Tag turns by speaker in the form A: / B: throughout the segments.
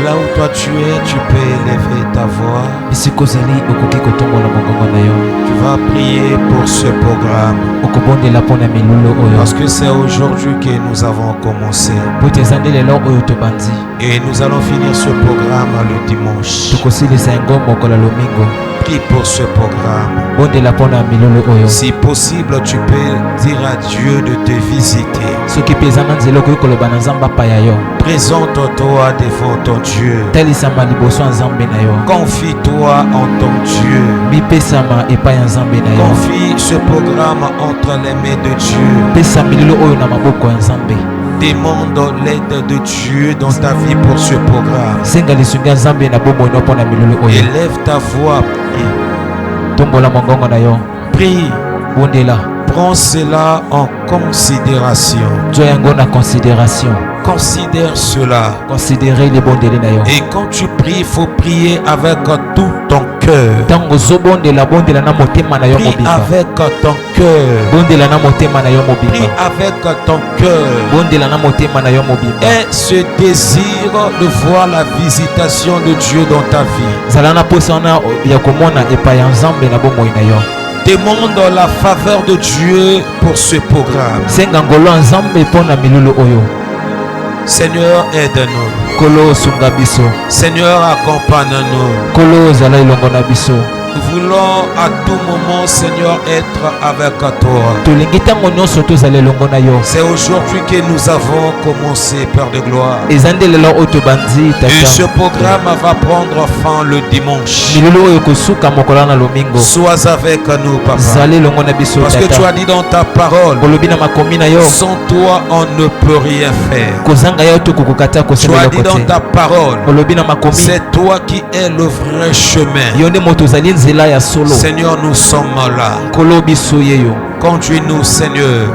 A: Là où toi tu es, tu peux élever ta voix. Tu vas prier pour ce programme. Parce que c'est aujourd'hui que nous avons commencé. Et nous allons finir ce programme le dimanche. Prie pour ce programme. Si possible, tu peux dire à Dieu de te visiter. Présente-toi devant ton Dieu. Confie-toi en ton Dieu. Confie ce programme entre les mains de Dieu. Demande l'aide de Dieu dans ta vie pour ce programme. Élève ta voix. Prie. Prends cela en considération. Considère cela. Et quand tu pries, il faut prier avec tout ton cœur. Prie avec ton cœur. Prie avec ton cœur. Et ce désir de voir la visitation de Dieu dans ta vie. Demande la faveur de Dieu pour ce programme. Seigneur, aide-nous. Seigneur, accompagne-nous. Nous voulons à tout moment, Seignur, être avec toi. C'est aujourd'hui que nous avons commencé, Père de gloire. Et ce programme va prendre fin le dimanche. Sois avec nous, Papa. Parce que tu as dit dans ta parole, sans toi, on ne peut rien faire. Tu as dit dans ta parole, c'est toi qui es le vrai chemin. Seigneur, nous sommes là. Conduis-nous, Seigneur.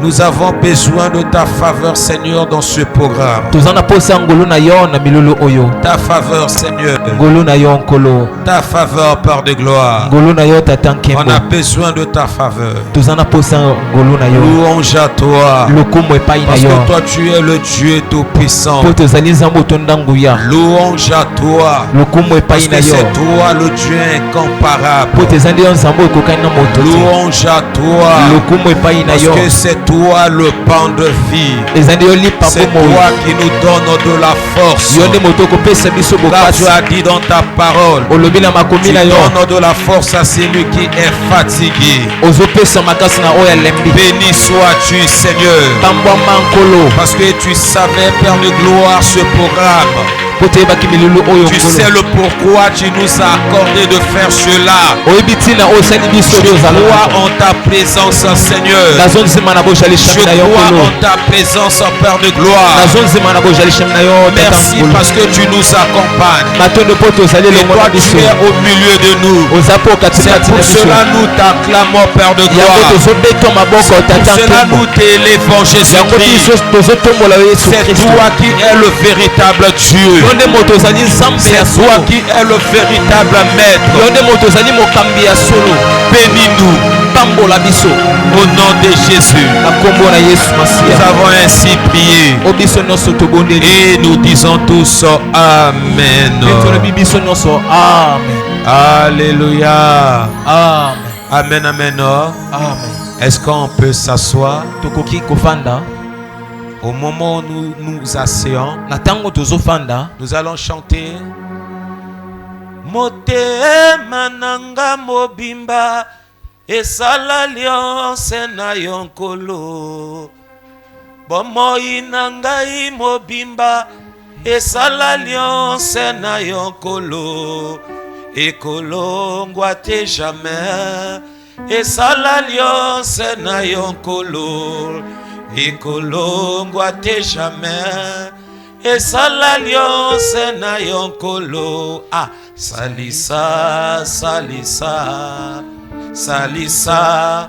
A: Nous avons besoin de ta faveur, Seigneur, dans ce programme. Ta faveur, Seigneur. Ta faveur, Père de gloire. On a besoin de ta faveur. Louange à toi. Parce que toi, tu es le Dieu tout-puissant. Louange à toi. Parce que c'est toi le Dieu incomparable. Louange à toi. Parce que c'est toi le pain de vie. C'est toi qui nous donne de la force. Car tu as dit dans ta parole, tu donnes de la force à celui qui est fatigué. Béni sois-tu, Seigneur. Parce que tu savais, Père de gloire, ce programme. Tu sais le pourquoi tu nous as accordé de faire cela. Je crois en ta présence, Seigneur. Je crois en ta présence, Père de gloire. Merci parce que tu nous accompagnes. Et toi, tu es au milieu de nous. C'est pour cela nous t'acclamons, Père de gloire. C'est pour cela nous t'élevons, Jésus-Christ. C'est toi qui es le véritable Dieu. C'est toi qui es le véritable maître. Bénis-nous. Au nom de Jésus. Nous avons ainsi prié. Et nous disons tous Amen. Alléluia. Amen, amen. Est-ce qu'on peut s'asseoir? Au moment où nous nous asseyons, nous allons chanter Motema nanga mobimba esala alliance na yonkolo bomoi nangai mobimba esala alliance na yonkolo ekolongwa te jamais esala alliance na yonkolo ekolongwa te jamais esala alliance na yonkolo. Ah, salisa salisa salisa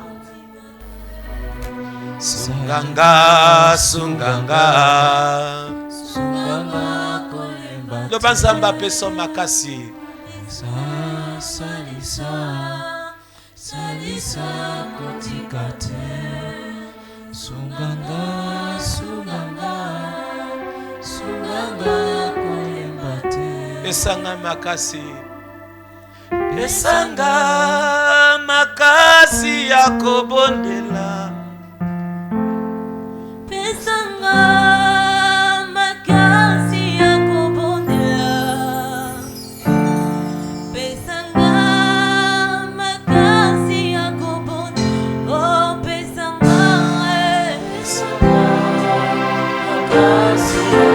A: sunganga sunganga lo banzamba peso makasi salisa salisa kotikate sunganga sunganga sunganga Pesanga makasi. Pesanga makasi ya kobondela.
B: Pesanga makasi ya kobondela. Pesanga makasi ya kobondela. Oh pesanga, pesanga makasi ya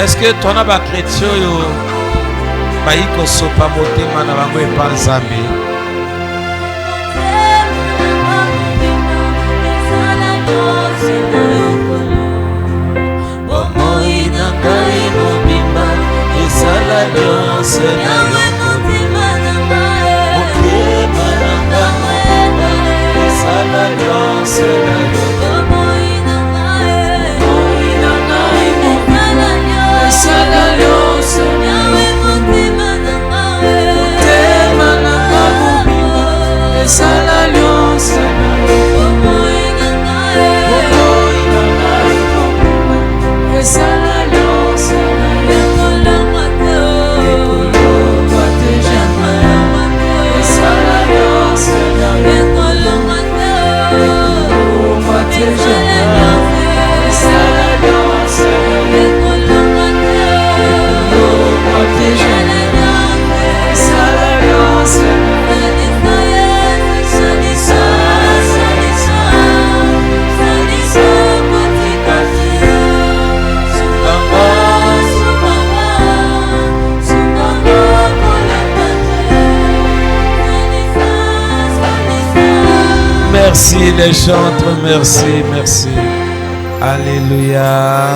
A: Est-ce que ton aba chrétien yo baiko sopa motema na bango epa Nzambe? Bomoi na ngai mobimba esala nyonso na yo motema na ngai esala nyonso na yo. Merci les chantres, merci, merci. Alléluia.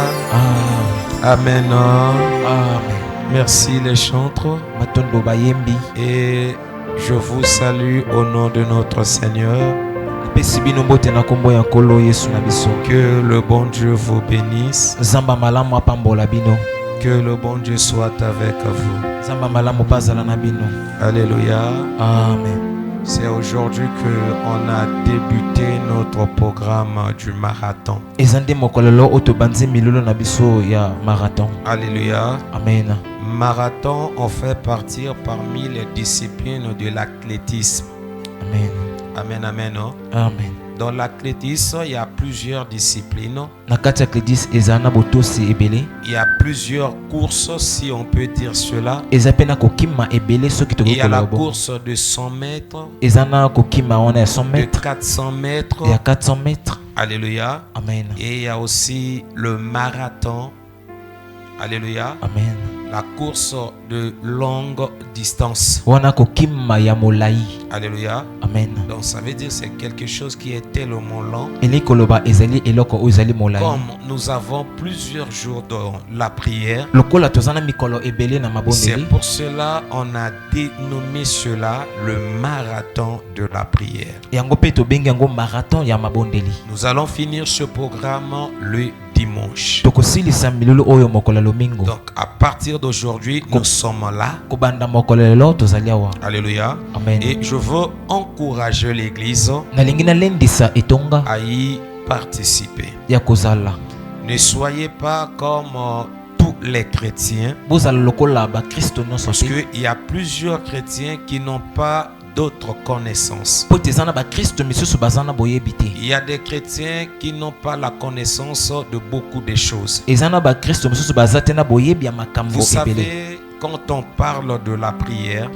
A: Amen. Amen. Merci les chantres. Et je vous salue au nom de notre Seigneur. Que le bon Dieu vous bénisse. Que le bon Dieu soit avec vous. Alléluia. Amen. C'est aujourd'hui qu'on a débuté notre programme du marathon. Alléluia. Amen. Marathon, on fait partir parmi les disciplines de l'athlétisme. Amen. Amen, amen. Amen. Dans l'athlétisme, il y a plusieurs disciplines. Il y a plusieurs courses, si on peut dire cela. Il y a la course de 100 mètres, de 400 mètres. Alléluia. Amen. Et il y a aussi le marathon. Alléluia. Amen. La course de longue distance. Alléluia. Amen. Donc ça veut dire que c'est quelque chose qui est tellement long. Comme nous avons plusieurs jours dans la prière, c'est pour cela qu'on a dénommé cela le marathon de la prière. Nous allons finir ce programme le dimanche. Donc à partir d'aujourd'hui, nous sommes là. Alléluia. Amen. Et je veux encourager l'église à y participer. Ne soyez pas comme tous les chrétiens, parce qu'il y a plusieurs chrétiens qui n'ont pas d'autres connaissances. Il y a des chrétiens qui n'ont pas la connaissance de beaucoup de choses. Vous savez, quand on parle de la prière,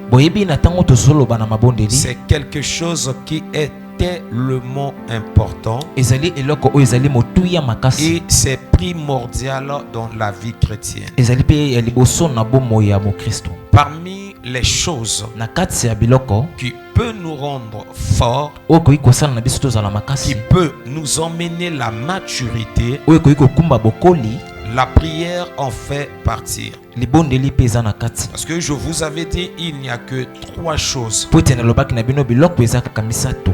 A: c'est quelque chose qui est tellement important et c'est primordial dans la vie chrétienne. Parmi les choses qui peut nous rendre forts, qui peut nous emmener la maturité, la prière en fait partir. Parce que je vous avais dit, il n'y a que 3 choses.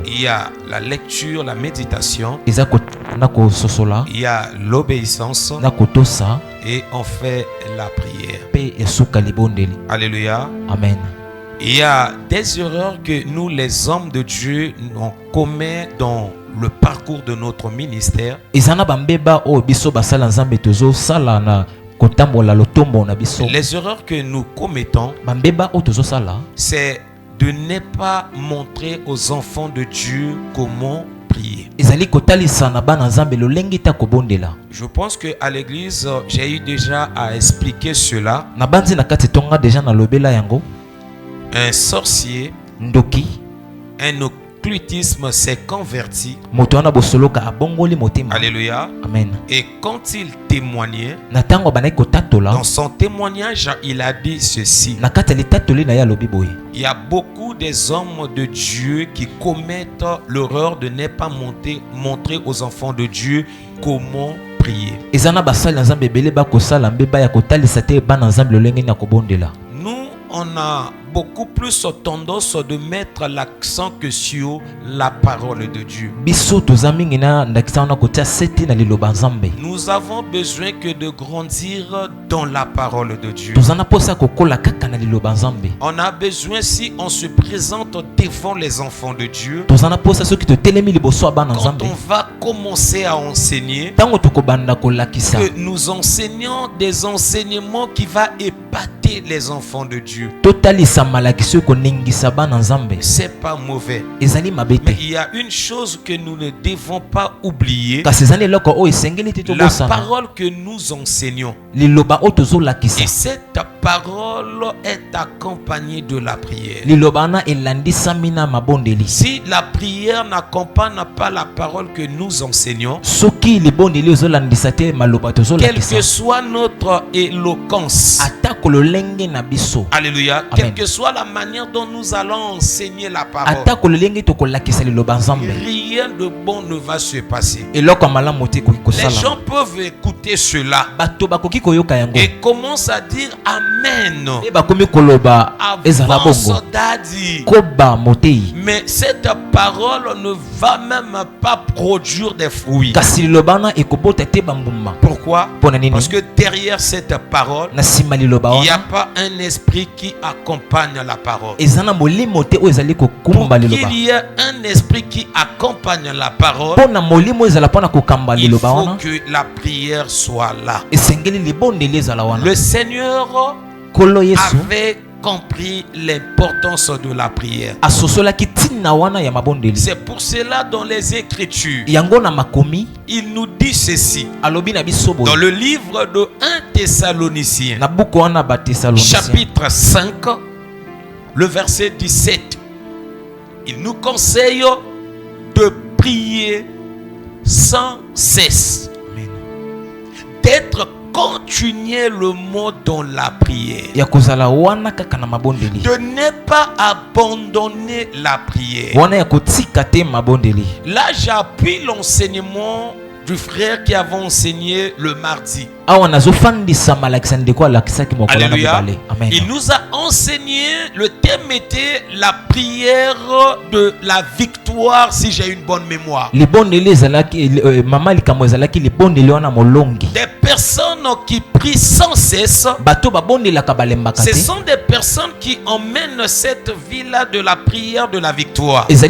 A: Il y a la lecture, la méditation, il y a l'obéissance et on fait la prière. Alléluia.
C: Amen.
A: Il y a des erreurs que nous, les hommes de Dieu, on commet dans le parcours de notre ministère.
C: Les
A: erreurs que nous commettons, c'est de ne pas montrer aux enfants de Dieu comment prier. Je pense qu'à l'église, j'ai eu déjà à expliquer cela. Un sorcier, un occultisme s'est converti. Alléluia.
C: Amen.
A: Et quand il témoignait, dans son témoignage, il a dit ceci. Il y a beaucoup des hommes de Dieu qui commettent l'erreur de ne pas montrer aux enfants de Dieu comment prier. Nous, on a beaucoup plus tendance de mettre l'accent que sur la parole de Dieu. Nous avons besoin que de grandir dans la parole de Dieu. On a besoin, si on se présente devant les enfants de Dieu, quand on va commencer à enseigner, que nous enseignons des enseignements qui vont épater les enfants de Dieu. C'est pas mauvais. Mais il y a une chose que nous ne devons pas oublier. La parole que nous enseignons. Et cette parole est accompagnée de la prière. Si la prière n'accompagne pas la parole que nous enseignons, quelle que soit notre éloquence, alléluia, quelle que soit la manière dont nous allons enseigner la parole, rien de bon ne va se passer. Les gens peuvent écouter cela et commencent à dire Amen. Avance daddy. Mais cette parole ne va même pas produire des fruits. Pourquoi? Parce que derrière cette parole, il n'y a pas un esprit qui accompagne la parole. Pour qu'il y ait un esprit qui accompagne la parole, il faut que la prière soit là. Le Seigneur avait compris l'importance de la prière. C'est pour cela dans les Écritures, il nous dit ceci dans le livre de 1 Thessaloniciens chapitre 5 le verset 17. Il nous conseille de prier sans cesse, d'être continuellement dans la prière, de ne pas abandonner la prière. Là, j'appuie l'enseignement du frère qui avait enseigné le mardi. Alléluia. Il nous a enseigné, le thème était la prière de la victoire, si j'ai une bonne mémoire. Des personnes qui prient sans cesse, ce sont des personnes qui emmènent cette vie-là de la prière de la victoire. Et c'est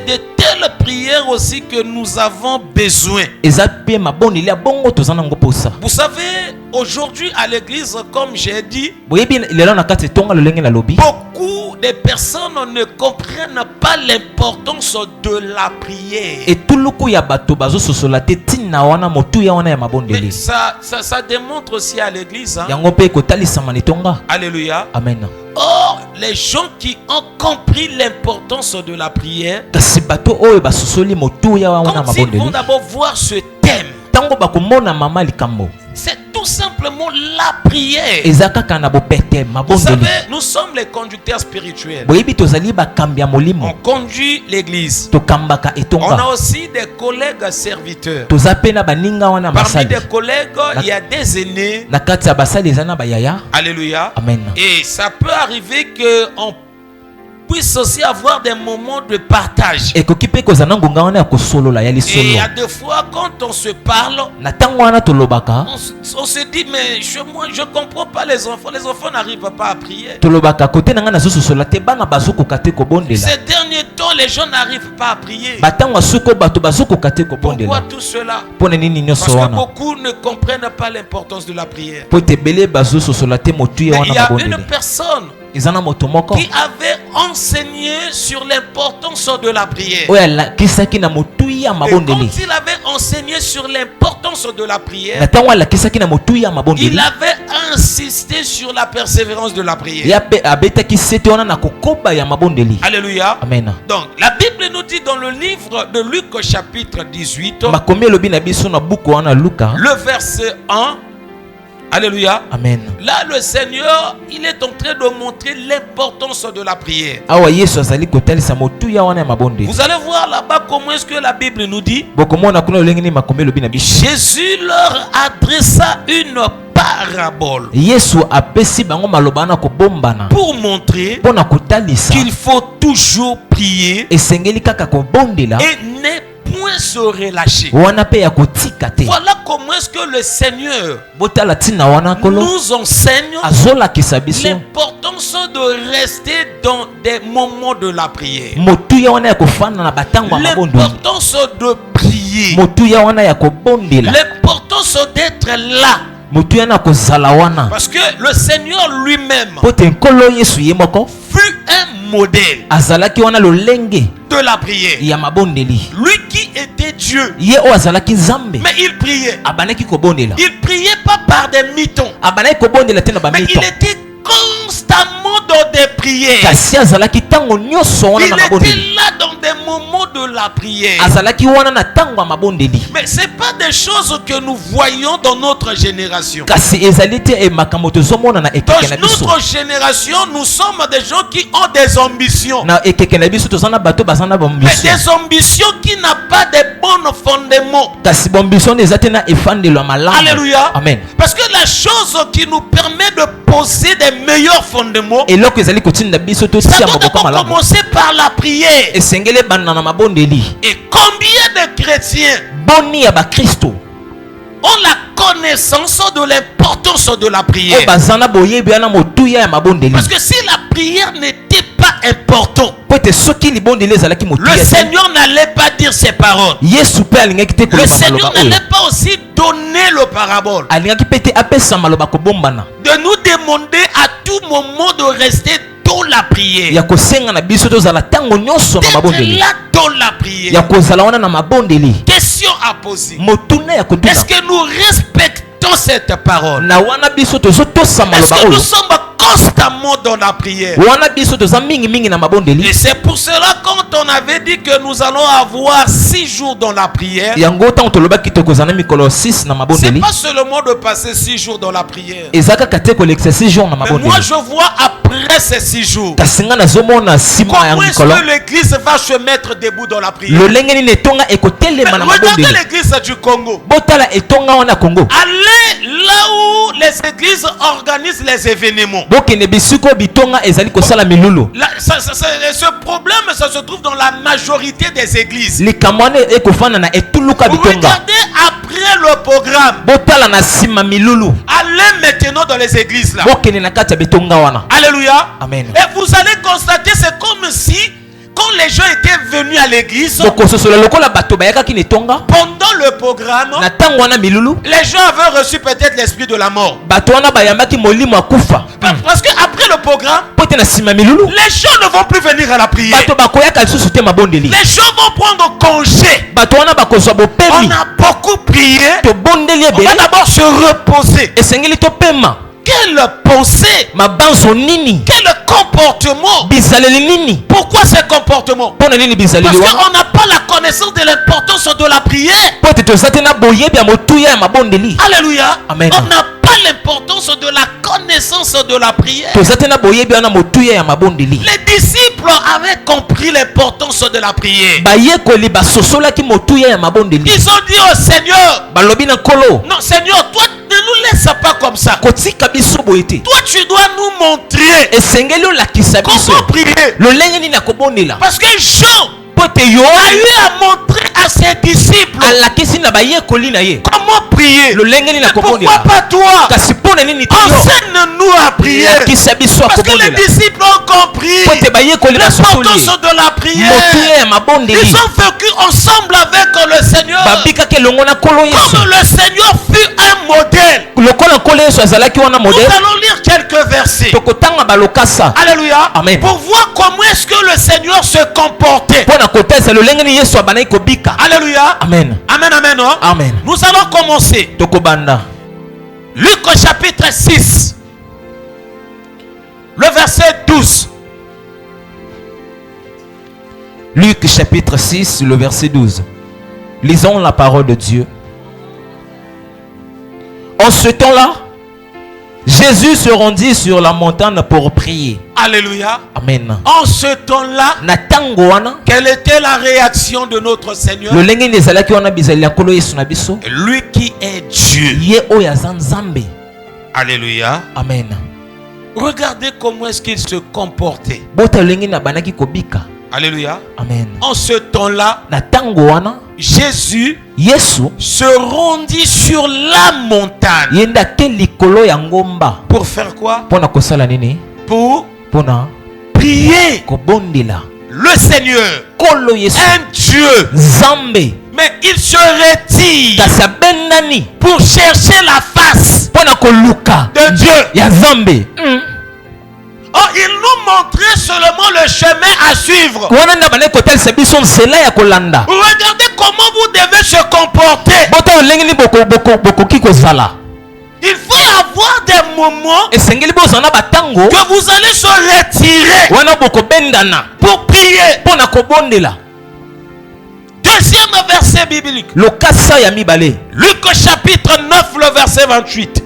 A: de telle prière aussi que nous avons besoin. Vous savez, aujourd'hui à l'église, comme j'ai dit, beaucoup de personnes ne comprennent pas l'importance de la prière. Mais ça démontre aussi à l'église, hein? Alléluia.
C: Amen.
A: Or, les gens qui ont compris l'importance de la prière, quand ils vont d'abord voir ce thème, c'est tout tout simplement la prière.
C: Vous
A: savez, nous sommes les conducteurs spirituels. On conduit l'église. On a aussi des collègues serviteurs. Parmi des collègues, il y a des aînés. Alléluia.
C: Amen.
A: Et ça peut arriver qu'on puisse aussi avoir des moments de partage. Et il y a des fois quand on se parle, on se dit mais moi je comprends pas les enfants n'arrivent pas à prier. Ces derniers temps les gens n'arrivent pas à prier. Pourquoi tout cela? Parce que beaucoup ne comprennent pas l'importance de la prière. Mais il y a une personne qui avait enseigné sur l'importance de la prière. Et quand il avait enseigné sur l'importance de la prière, il avait insisté sur la persévérance de la prière. Alléluia.
C: Amen.
A: Donc la Bible nous dit dans le livre de Luc chapitre 18, le verset 1. Alléluia.
C: Amen.
A: Là, le Seigneur, il est en train de montrer l'importance de la prière. Vous allez voir là-bas comment est-ce que la Bible nous dit. Jésus leur adressa une parabole pour montrer qu'il faut toujours prier et ne point se relâcher. Voilà comment est-ce que le Seigneur nous enseigne l'importance de rester dans des moments de la prière. L'importance de prier. L'importance d'être là. Parce que le Seigneur lui-même fut un modèle de la prière. Lui qui était Dieu, mais il priait. Il priait pas par des mitons, mais il était constamment dans des prières. Il était là dans des moments de la prière. Mais c'est pas des choses que nous voyons dans notre génération. Dans notre génération, nous sommes des gens qui ont des ambitions. Mais des ambitions qui n'ont pas de bons fondements. Alléluia.
C: Amen.
A: Parce que la chose qui nous permet de poser des meilleurs fondements, ça doit commencer par la prière. Et combien de chrétiens ont la connaissance de l'importance de la prière? Parce que si la prière n'était pas importante, le Seigneur n'allait pas dire ses paroles. Le Seigneur n'allait pas aussi donner le parabole. De nous demander à tout moment de rester dans la prière. D'être là dans la prière. Question à poser. Est-ce que nous respectons cette parole? Est-ce que nous sommes constamment dans la prière? Et c'est pour cela quand on avait dit que nous allons avoir 6 jours dans la prière, c'est pas seulement de passer 6 jours dans la prière. Mais moi je vois après ces 6 jours comment est-ce que l'église va se mettre debout dans la prière. Regardez l'église du Congo. Allez là où les églises organisent les événements. Ce problème, ça se trouve dans la majorité des églises. Regardez après le programme. Allez maintenant dans les églises là. Alléluia.
C: Amen.
A: Et vous allez constater, c'est comme si quand les gens étaient venus à l'église, pendant le programme, les gens avaient reçu peut-être l'esprit de la mort. Parce qu'après le programme, les gens ne vont plus venir à la prière. Les gens vont prendre congé. On a beaucoup prié. On va d'abord se reposer. Quelle pensée, quel comportement. Pourquoi ce comportement? Parce qu'on n'a pas la connaissance de l'importance de la prière.
C: Alléluia.
A: Alléluia.
C: Amen.
A: On n'a l'importance de la connaissance de la prière.
C: Les
A: disciples avaient compris l'importance de la prière.
C: Ils
A: ont dit au Seigneur, non Seigneur, toi ne nous laisse pas comme ça. Toi tu dois nous montrer comment prier. Parce que Jean a eu à montrer à ses disciples comment prier. Mais pourquoi pas toi? Enseigne-nous à prier. Parce que les disciples ont compris l'importance de la prière. Ils ont vécu ensemble avec le Seigneur. Comme le Seigneur fut un modèle. Nous allons lire quelques versets. Alléluia.
C: Amen.
A: Pour voir comment est-ce que le Seigneur se comportait. Alléluia.
C: Amen.
A: Amen, amen. Oh?
C: Amen.
A: Nous allons commencer. Luc au chapitre 6. Le verset 12.
C: Luc chapitre 6, le verset 12. Lisons la parole de Dieu. En ce temps-là, Jésus se rendit sur la montagne pour prier.
A: Alléluia.
C: Amen.
A: En ce temps-là, quelle était la réaction de notre Seigneur? Lui qui est Dieu. Alléluia.
C: Amen.
A: Regardez comment est-ce qu'il se comportait. Alléluia.
C: Amen.
A: En ce temps-là, Jésus se rendit sur la montagne. Pour faire quoi? Pour prier le Seigneur, un Dieu. Mais il se retire pour chercher la face de Dieu. Oh, il nous montrait seulement le chemin à suivre. Regardez comment vous devez se comporter. Il faut y avoir des moments que vous allez se retirer pour prier. Deuxième verset biblique. Luc chapitre 9, le verset 28.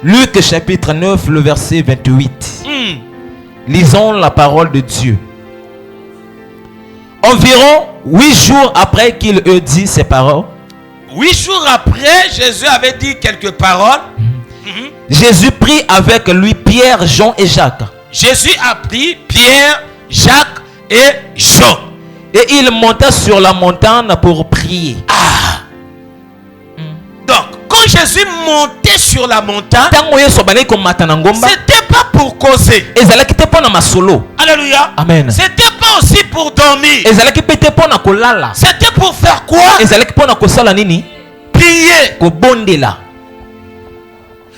C: Luc chapitre 9, le verset 28. Lisons la parole de Dieu. Environ 8 jours après qu'il eut dit ces paroles.
A: 8 jours après, Jésus avait dit quelques paroles.
C: Jésus prit avec lui Pierre, Jean et Jacques.
A: Jésus a pris Pierre, Jacques et Jean.
C: Et il monta sur la montagne pour prier.
A: Donc, quand Jésus montait sur la montagne, c'était pas pour causer. Alléluia.
C: Amen.
A: C'était pas aussi pour dormir. C'était pour faire quoi? Prier.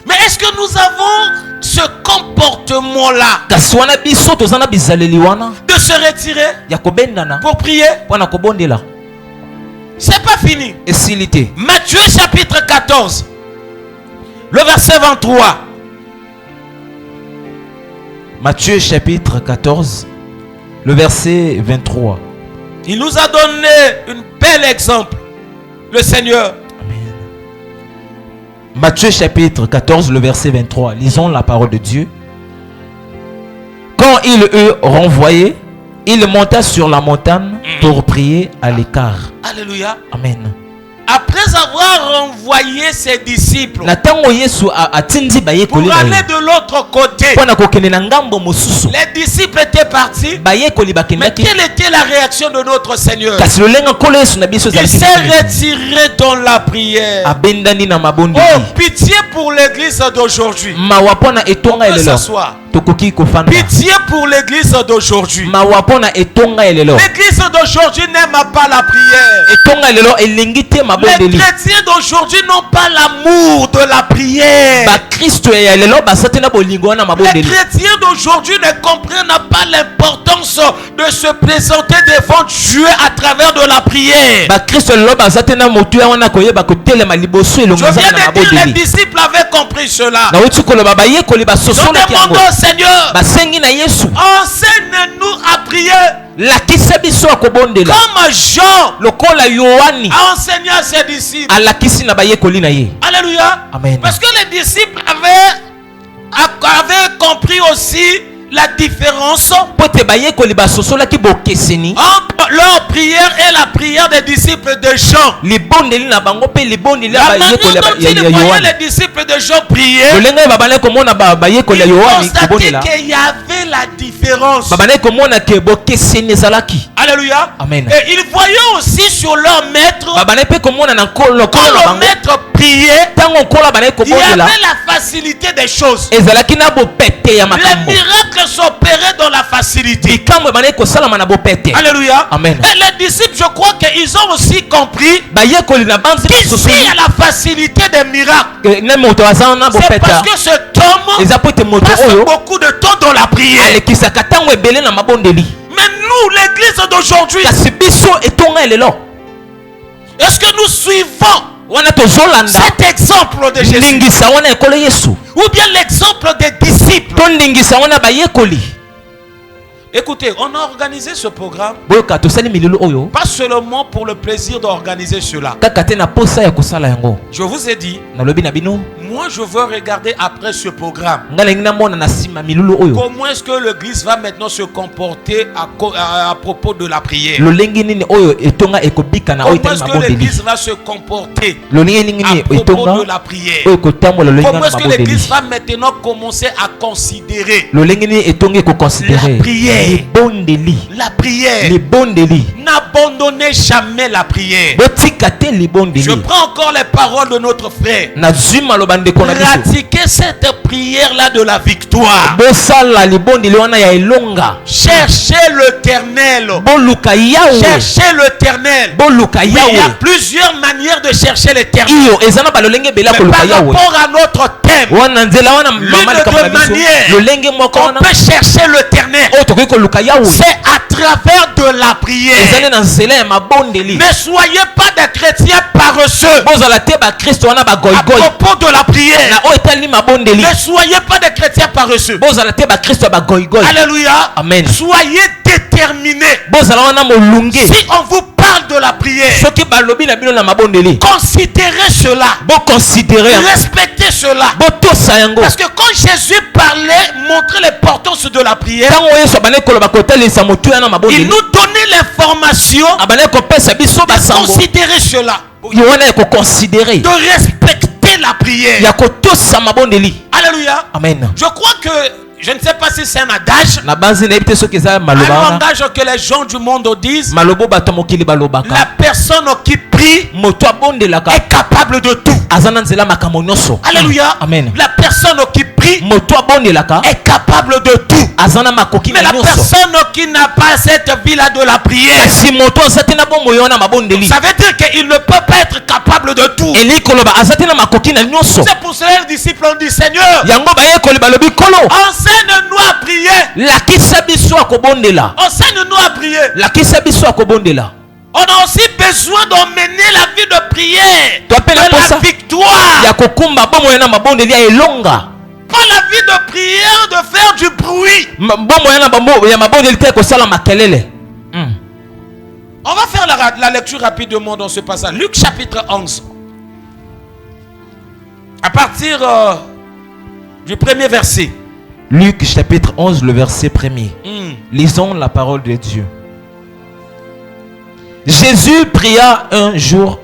A: Mais est-ce que nous avons ce comportement-là de se retirer pour prier? C'est pas fini. Matthieu chapitre 14, le verset 23.
C: Matthieu chapitre 14, le verset 23.
A: Il nous a donné un bel exemple, le Seigneur.
C: Amen. Matthieu chapitre 14, le verset 23. Lisons la parole de Dieu. Quand il eut renvoyé, il monta sur la montagne pour prier à l'écart.
A: Alléluia.
C: Amen.
A: Après avoir renvoyé ses disciples pour aller de l'autre côté, les disciples étaient partis. Mais quelle était la réaction de notre Seigneur? Il s'est retiré dans la prière. Oh, pitié pour l'église d'aujourd'hui. On peut s'asseoir. Pitié pour l'église d'aujourd'hui. L'église d'aujourd'hui n'aime pas la prière. Les chrétiens d'aujourd'hui n'ont pas l'amour de la prière. Les chrétiens d'aujourd'hui ne comprennent pas l'importance de se présenter devant Dieu à travers de la prière. Je viens de dire, les disciples avaient compris cela. Nous demandons au Seigneur, enseigne-nous à prier comme Jean a enseigné à ses disciples.
C: Alléluia.
A: Alléluia.
C: Amen.
A: Parce que les disciples avaient compris aussi la différence entre leur prière et la prière des disciples de Jean. La manière dont ils voyaient les disciples de Jean prier, ils constataient qu'il y avait la différence. Alléluia.
C: Amen.
A: Et ils voyaient aussi sur leur maître, quand le maître priait, il y avait la facilité des choses. Les miracles s'opéraient dans la facilité. Alléluia.
C: Amen.
A: Et les disciples, je crois qu'ils ont aussi compris qu'ici, il y a la facilité des miracles. C'est parce que cet homme passe beaucoup de temps dans la prière. Mais nous, l'église d'aujourd'hui, est-ce que nous suivons cet exemple de Jésus ou bien l'exemple des disciples? Écoutez, on a organisé ce programme pas seulement pour le plaisir d'organiser cela. Je vous ai dit, moi je veux regarder après ce programme comment est-ce que l'église va maintenant se comporter à propos de la prière. Comment est-ce que l'église va se comporter à propos de la prière. Comment est-ce que l'église va maintenant commencer à considérer la prière. La prière. N'abandonnez jamais la prière. Je prends encore les paroles de notre frère. Pratiquez cette prière-là de la victoire. Cherchez l'Éternel. Cherchez l'Éternel. Il y a plusieurs manières de chercher l'Éternel. Mais par rapport à notre thème, l'une des manières qu'on peut chercher l'Éternel, c'est à travers de la prière. Ne soyez pas des chrétiens paresseux à propos de la prière. Ne soyez pas des chrétiens paresseux. Alléluia.
C: Amen.
A: Soyez déterminés. Si on vous parle de la prière, considérez cela. Respectez cela. Parce que quand Jésus parlait, montrait l'importance de la prière, il nous donnait l'information de considérer cela, de respecter la prière. Alléluia.
C: Amen.
A: Je crois que, je ne sais pas si c'est un adage, un langage que les gens du monde disent, la personne qui prie est capable de tout. Alléluia.
C: Amen.
A: La personne qui prie est capable de tout. Mais la personne qui n'a pas cette vie-là de la prière, ça veut dire qu'il ne peut pas être capable de tout. C'est pour cela que les disciples ont dit, Seigneur, enseigne-nous à prier. Enseigne-nous à prier. On a aussi besoin d'emmener la vie de prière, de la victoire. Pas la vie de prière, de faire du bruit. On va faire la lecture rapidement dans ce passage. Luc chapitre 11. À partir du premier verset.
C: Luc chapitre 11, le verset 1er. Lisons la parole de Dieu. Jésus pria un jour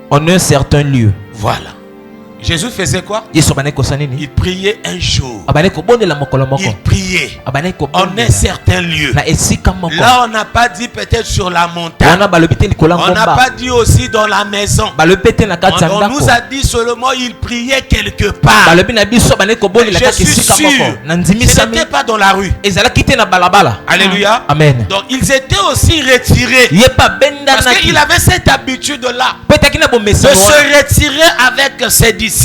C: en un certain lieu.
A: Voilà. Jésus faisait quoi? Il priait un jour. Il priait en un certain lieu. Là, on n'a pas dit peut-être sur la montagne. On n'a pas dit aussi dans la maison. On nous a dit seulement il priait quelque part. Je suis sûr, ce n'était pas dans la rue. Alléluia.
C: Amen.
A: Donc ils étaient aussi retirés. Parce qu'il avait cette habitude-là de se retirer avec ses disciples. Donc,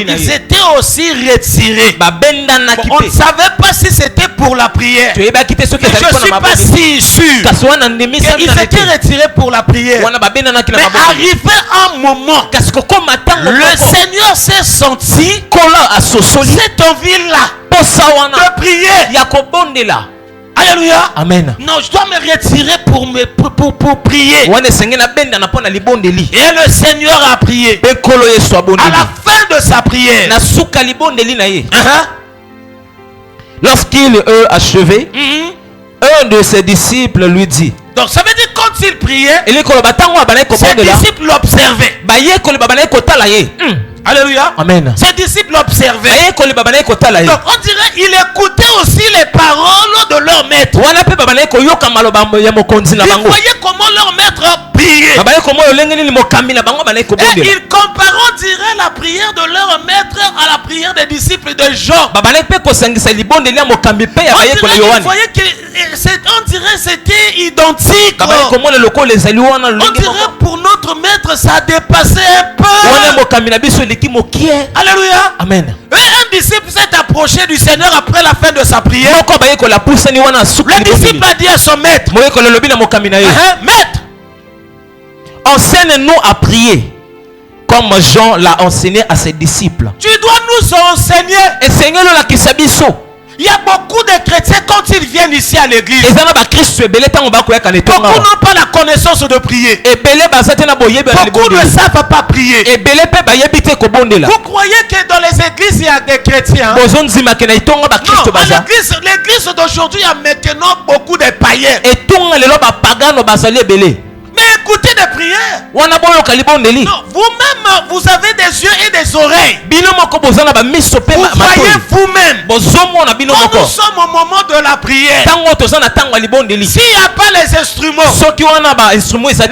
A: ils étaient aussi retirés. On ne savait pas si c'était pour la prière. Mais je ne suis pas si sûr qu'ils étaient retirés pour la prière. Mais arrivé un moment, le Seigneur s'est senti cette envie-là de prier. Alléluia.
C: Amen.
A: Non, je dois me retirer pour prier. Et le Seigneur a prié. À la fin de sa prière.
C: Lorsqu'il eut achevé, un de ses disciples lui dit.
A: Donc ça veut dire quand il priait, ses
C: Ses
A: disciples l'observaient. Alléluia.
C: Amen.
A: Ses disciples l'observaient. Donc on dirait il écoutait aussi les paroles de leur maître. Vous voyez comment leur maître priait. Et il compare, on dirait, la prière de leur maître à la prière des disciples de Jean. On dirait, vous voyez que on dirait c'était identique. On dirait pour notre maître ça dépassait un peu. Alléluia.
C: Amen.
A: Et un disciple s'est approché du Seigneur après la fin de sa prière. Le disciple a dit à son maître, maître,
C: enseigne-nous à prier comme Jean l'a enseigné à ses disciples.
A: Tu dois nous enseigner. Il y a beaucoup de chrétiens quand ils viennent ici à l'église. Beaucoup n'ont pas la connaissance de prier. Beaucoup ne savent pas prier. Vous croyez que dans les églises il y a des chrétiens? Non, l'église d'aujourd'hui il y a maintenant beaucoup de païens. Mais écoutez des prières. Non, vous-même, vous avez des yeux et des oreilles. Vous voyez vous-même. Quand nous sommes au moment de la prière, s'il n'y a pas les instruments,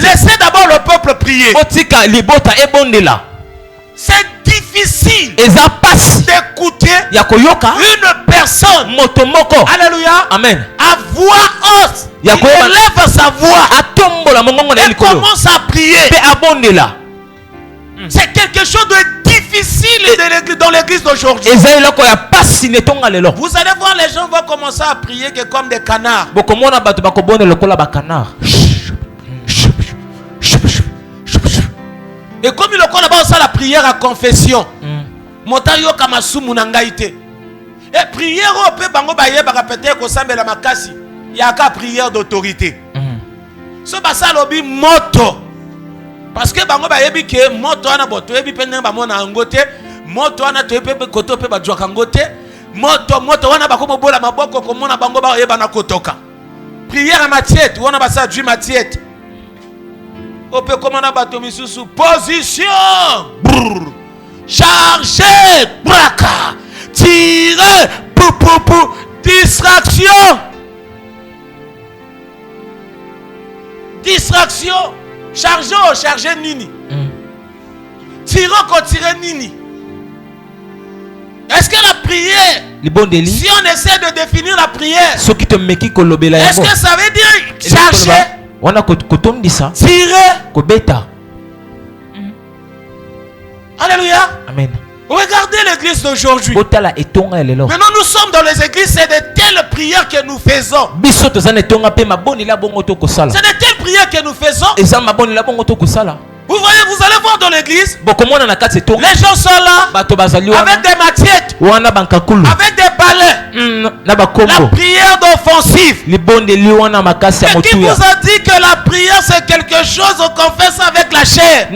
A: laissez d'abord le peuple prier. C'est difficile d'écouter une personne. Alléluia.
C: Amen.
A: À voix haute. Il élève sa voix et commence à prier. C'est quelque chose de difficile dans l'église d'aujourd'hui. Vous allez voir, les gens vont commencer à prier que comme des canards. Et comme il a là-bas la prière à confession. Motayo kamasumu nangaite. Et prière au peu bango baye ba répéter ko sambela makasi. Ya ka prière d'autorité. So basa lobi moto. Parce que bango baye bi ke moto ana boto ebi pende ba mona ngote. Moto ana to epe koto pe ba jwaka ngote. Moto wana ba ko bola maboko ko mona bango ba yeba na kotoka. Prière à matiette, wana basa du matiette. On peut commander bateau misusu. Position. Brrr. Charger. Braka. Tirer. Pou pou pou. Distraction. Distraction. Charger nini. Tirer qu'on tire nini. Est-ce que la prière, si on essaie de définir la prière, est-ce que ça veut dire charger? Tirer. Alléluia.
C: Amen.
A: Regardez l'église d'aujourd'hui. Maintenant nous sommes dans les églises, c'est de telles prières que nous faisons. C'est de telles prières que nous faisons. Vous voyez, vous allez voir dans l'église, les gens sont là avec des matiettes, avec des balais, la prière d'offensive. Et qui vous a dit que la prière c'est quelque chose qu'on fait ça avec la chair?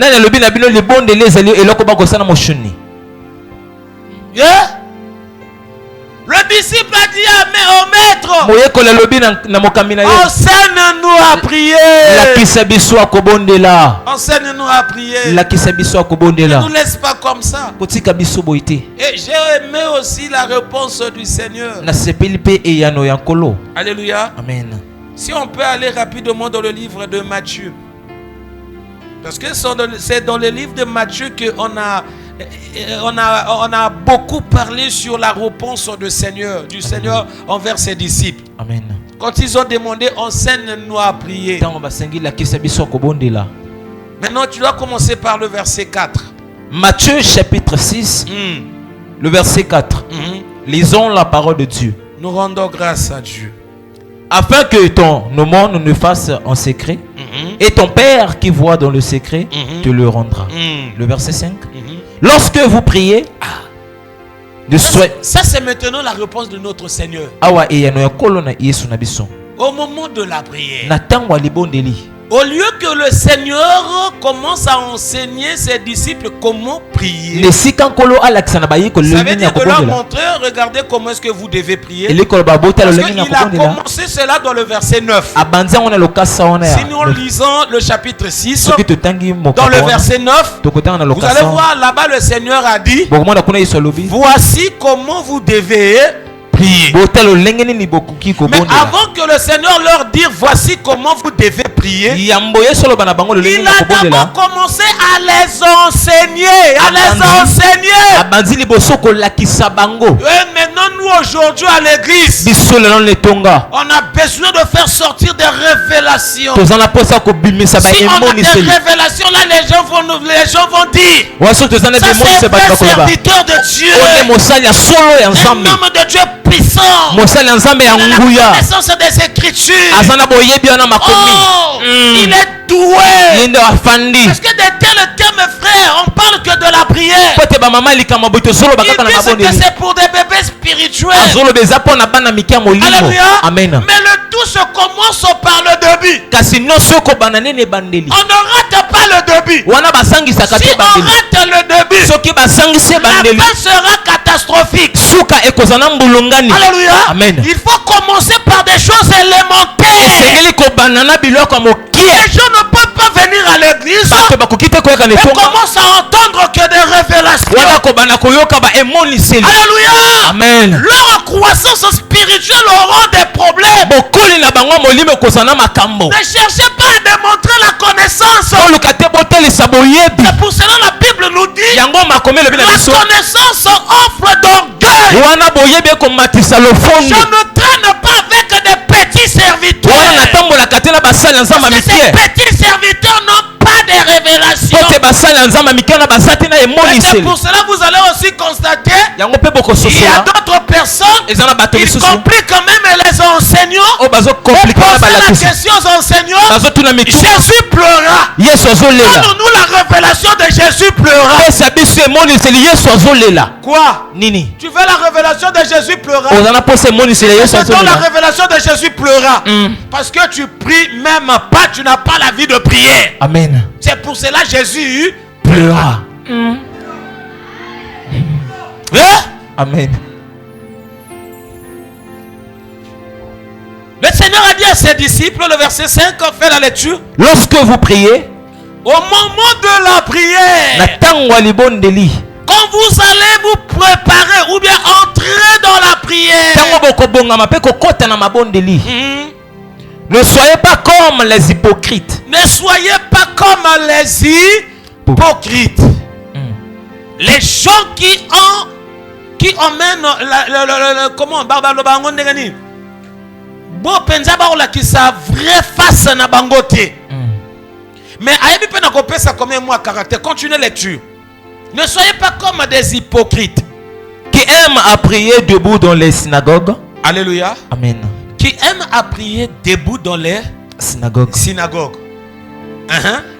A: Yeah? Le disciple a dit au maître, enseigne-nous à prier. Enseigne-nous à prier. Ne nous laisse pas comme ça. Et j'ai aimé aussi la réponse du Seigneur. Alléluia.
C: Amen.
A: Si on peut aller rapidement dans le livre de Matthieu. Parce que c'est dans le livre de Matthieu qu'on a beaucoup parlé sur la réponse du Seigneur envers ses disciples.
C: Amen.
A: Quand ils ont demandé, enseigne-nous à prier. Maintenant, tu dois commencer par le verset 4.
C: Matthieu chapitre 6, le verset 4. Lisons la parole de Dieu.
A: Nous rendons grâce à Dieu.
C: Afin que ton aumône ne fasse en secret, et ton Père qui voit dans le secret te le rendra. Le verset 5. Lorsque vous priez,
A: ça c'est maintenant la réponse de notre Seigneur. Au moment de la prière, Au lieu que le Seigneur commence à enseigner ses disciples comment prier, ça veut dire de leur montrer, regardez comment est-ce que vous devez prier. Parce qu'il a commencé cela dans le verset 9. Si nous lisons le chapitre 6, dans le verset 9, vous allez voir là-bas le Seigneur a dit, voici comment vous devez prier. Mais avant que le Seigneur leur dise voici comment vous devez prier, il a d'abord commencé à les enseigner. Et maintenant nous aujourd'hui à l'église, on a besoin de faire sortir des révélations. Si on a des révélations là, les gens vont dire, ça c'est un serviteur de Dieu, un homme de Dieu puissant, la connaissance des Écritures. Il est doué. Parce que de tel mes frères, on parle que de la prière. Ils disent que c'est pour des bébés spirituels. Alléluia. Amen. Mais le tout se commence par le début. On ne rate pas le début. Si on rate le début, la fin sera catastrophique. Alléluia. Amen. Il faut commencer par des choses élémentaires. Les gens ne peuvent pas venir à l'église et commencent à entendre que des révélations. Alléluia. Amen. Leur croissance spirituelle aura des problèmes. Ne cherchez pas à démontrer la connaissance. C'est pour cela la Bible nous dit la connaissance offre d'orgueil. Je ne traîne pas avec des petits serviteurs. Parce que ces petits serviteurs n'ont pas de révélations. C'est pour cela que vous allez aussi constater il y a d'autres personnes qui compliquent quand même les enseignants. On pose la question aux enseignants. Jésus pleura. Donne-nous la révélation de Jésus pleura. Quoi? Tu veux la révélation de Jésus pleura? C'est dans la révélation de Jésus pleura. Parce que tu pries même pas, tu n'as pas la vie de prière. Amen. C'est pour cela Jésus pleura. Amen. Le Seigneur a dit à ses disciples, le verset 5, on fait la lecture.
C: Lorsque vous priez,
A: au moment de la prière, quand vous allez vous préparer ou bien entrer dans la prière,
C: ne soyez pas comme les hypocrites.
A: Ne soyez pas comme les hypocrites. Les gens qui emmènent comment bon penza ba ola ki sa vraie face na bangote. Mais ayebi pe na kopesa comme moi caractère. Continuez lecture. Ne soyez pas comme des hypocrites
C: qui aiment à prier debout dans les synagogues.
A: Alléluia.
C: Amen.
A: Qui aiment à prier debout dans les synagogues.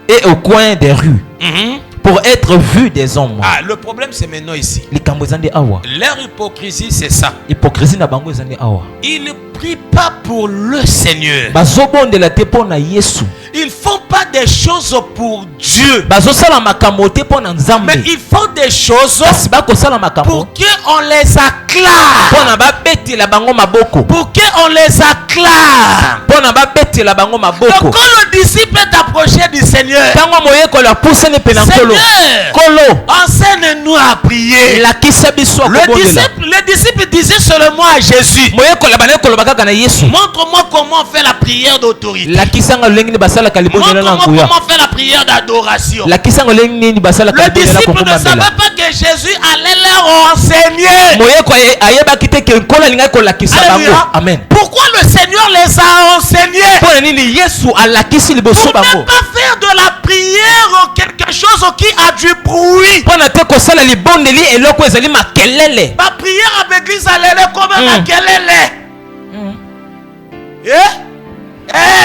C: Et au coin des rues. Pour être vu des hommes.
A: Ah, le problème c'est maintenant ici. Leur hypocrisie c'est ça. Ils ne prient pas pour le Seigneur. Ils font pas des choses pour Dieu. Mais ils font des choses pour qu'on les acclame. Pour qu'on les acclame. Donc quand le disciple est approché du Seigneur, enseigne-nous à prier. Le disciple disait seulement à Jésus, montre-moi comment on fait la prière d'autorité. Montre-moi comment on fait la prière d'adoration. Le disciple ne savait pas que Jésus allait leur enseigner. Amen. Pourquoi le Seigneur les a enseignés? Pour ne pas faire de la prière quelque chose qui a du bruit. Ma prière à l'église elle est comme un kelele.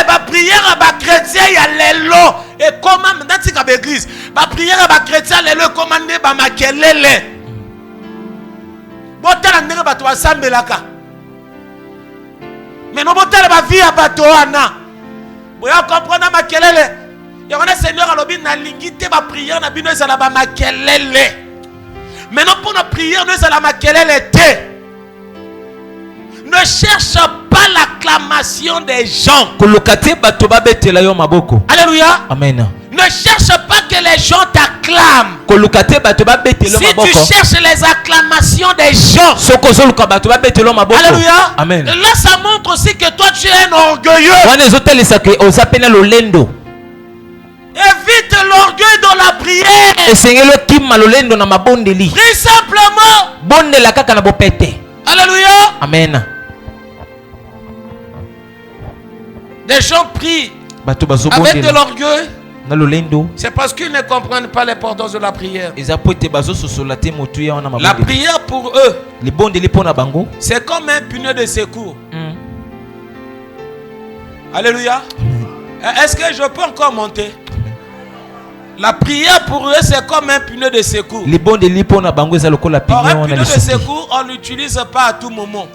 A: Ma prière à ma chrétien il y a l'élo. Et comment dans cette église ma prière à ma chrétien elle est commandée par ma kelele. Botala ndenge bato basambelaka. Mais non botala ba vie à bato wana. boya comprendre makelele. Yona Seigneur alobi na lingite ba prière na bino ezala ba makelele. Maintenant pour la prière nous ezala makelele te. Ne cherche pas l'acclamation des gens. Alléluia.
C: Amen.
A: Ne cherche pas que les gens t'acclament. Si tu cherches les acclamations des gens. Alléluia.
C: Amen.
A: Là ça montre aussi que toi tu es un orgueilleux. Évite l'orgueil dans la prière. Prie simplement. Alléluia.
C: Amen.
A: Des gens prient avec de l'orgueil. C'est parce qu'ils ne comprennent pas l'importance de la prière. La prière pour eux, c'est comme un pneu de secours. Alléluia. Est-ce que je peux encore monter? La prière pour eux, c'est comme un pneu de secours. Un pneu de secours, on n'utilise pas à tout moment.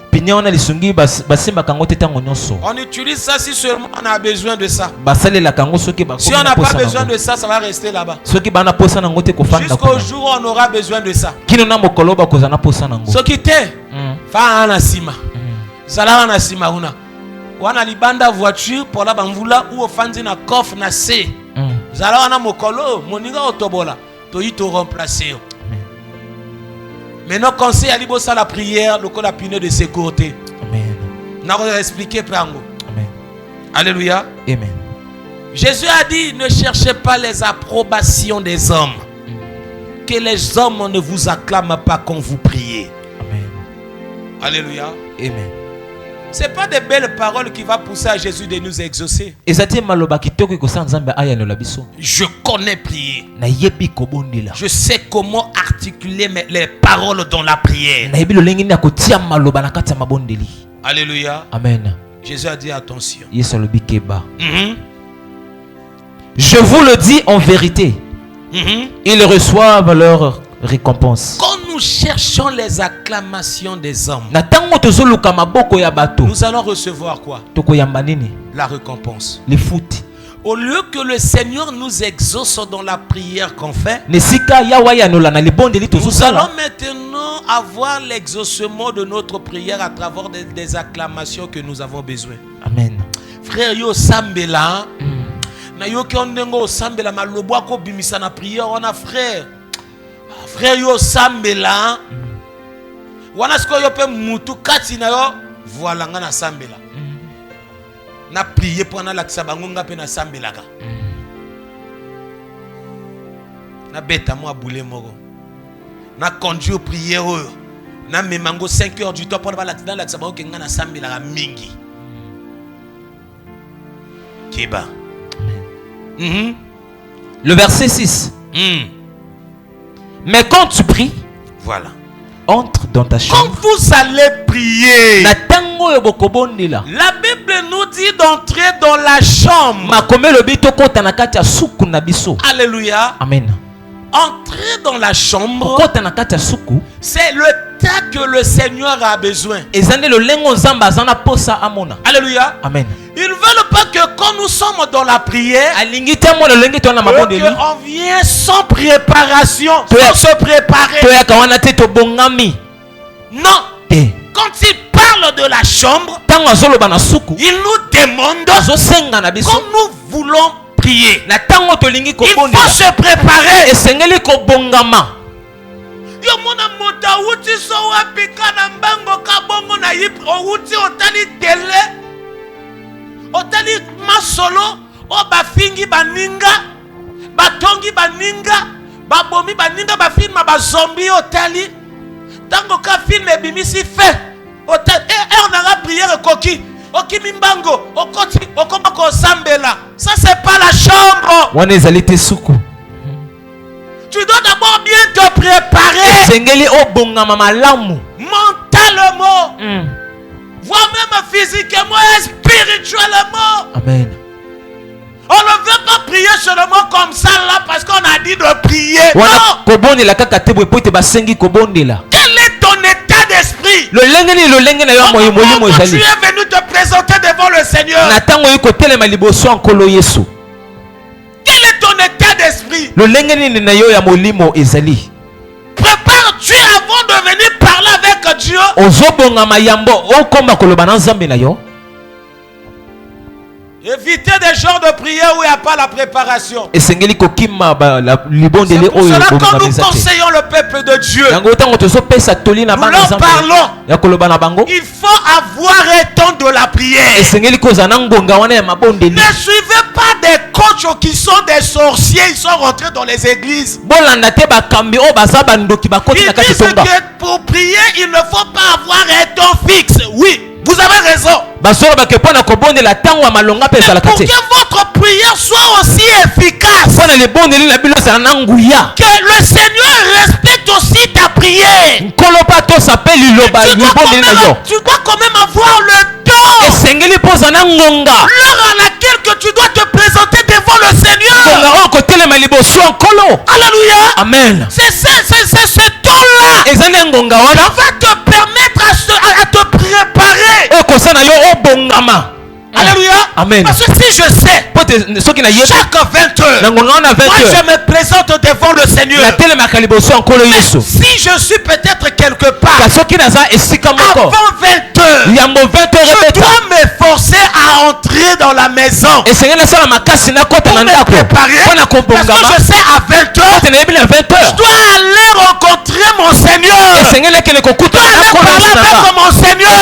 A: On utilise ça si seulement on a besoin de ça. Si on n'a pas besoin de ça, ça va rester là-bas. Jusqu'au jour où on aura besoin de ça. Ce qui t'est, fa na sima. Sala na sima una. Wana libanda voiture pour la bambula ou ofandi na coffre na C. Zala wana mokolo moninga otobola to yito remplacer. Maintenant conseil à libo ça la prière le la pneu de sécurité.
C: Amen.
A: N'a pas expliqué pango.
C: Amen.
A: Alléluia.
C: Amen.
A: Jésus a dit ne cherchez pas les approbations des hommes. Que les hommes ne vous acclament pas quand vous priez.
C: Amen.
A: Alléluia.
C: Amen.
A: C'est pas des belles paroles qui va pousser à Jésus de nous exaucer. Je connais prier. Je sais comment articuler les paroles dans la prière. Alléluia.
C: Amen.
A: Jésus a dit attention.
C: Je vous le dis en vérité. Ils reçoivent leur récompense.
A: Quand nous cherchons les acclamations des hommes, nous allons recevoir quoi? La récompense. Au lieu que le Seigneur nous exauce dans la prière qu'on fait, nous allons maintenant avoir l'exaucement de notre prière à travers des acclamations que nous avons besoin.
C: Amen.
A: Frère yo sambela, na yo ki ondengo sambela malobo ko bimisa na prière on a frère. Frère yo sambela wana sko yo pe mutu kati na yo voilà nga na sambela na prier pendant la kisabango nga pe na sambelaka na beta mo abule moko na conduire prière na memango 5 heures du temps pour la kisabango ke nga na sambelaka mingi Kiba.
C: Le verset 6. Mais quand tu pries,
A: voilà,
C: entre dans ta chambre.
A: Quand vous allez prier,
C: la
A: Bible nous dit d'entrer dans la chambre. Alléluia.
C: Amen.
A: Entrer dans la chambre, c'est le temps que le Seigneur a besoin. Alléluia.
C: Amen.
A: Ils ne veulent pas que quand nous sommes dans la prière, on vient sans préparation, sans se préparer. Non. Quand il parle de la chambre, il nous demande quand nous voulons prier. Il faut se préparer. Otali masolo o bafingi baninga batongi baninga babomi baninga bafilma bazombi otali tango ka film ebimisi fait otali on a prière koki okimi mbango okoti okoma ko sambela. Ça c'est pas la chambre. Tu dois d'abord bien te préparer mentalement, voire même physiquement et spirituellement.
C: Amen.
A: On ne veut pas prier seulement comme ça là parce qu'on a dit de prier. Non. Quel est ton état d'esprit? esprit. Comment tu es venu te présenter devant le Seigneur? Quel est ton état d'esprit? Prépare-tu avant de venir parler avec Dieu? Évitez des genres de prières où il n'y a pas la préparation. C'est pour cela quand nous conseillons le peuple de Dieu, nous leur parlons. Il faut avoir un temps de la prière. Ne suivez pas des coachs qui sont des sorciers. Ils sont rentrés dans les églises. Ils disent que pour prier, il ne faut pas avoir un temps fixe. Oui, vous avez raison. Pour que votre prière soit aussi efficace, que le Seigneur respecte aussi ta prière, tu dois quand même avoir le temps, l'heure à laquelle que tu dois te présenter devant le Seigneur. Alléluia. Amen. C'est ce temps-là qui va te permettre à te préparer. Alléluia. Amen. Parce que si je sais chaque 20 heures, moi je me présente devant le Seigneur. Mais si je suis peut-être quelque part avant 20 heures, je dois m'efforcer à entrer dans la maison pour me préparer. Parce que je sais à 20 heures, je dois aller rencontrer mon Seigneur. Je dois aller parler avec mon Seigneur.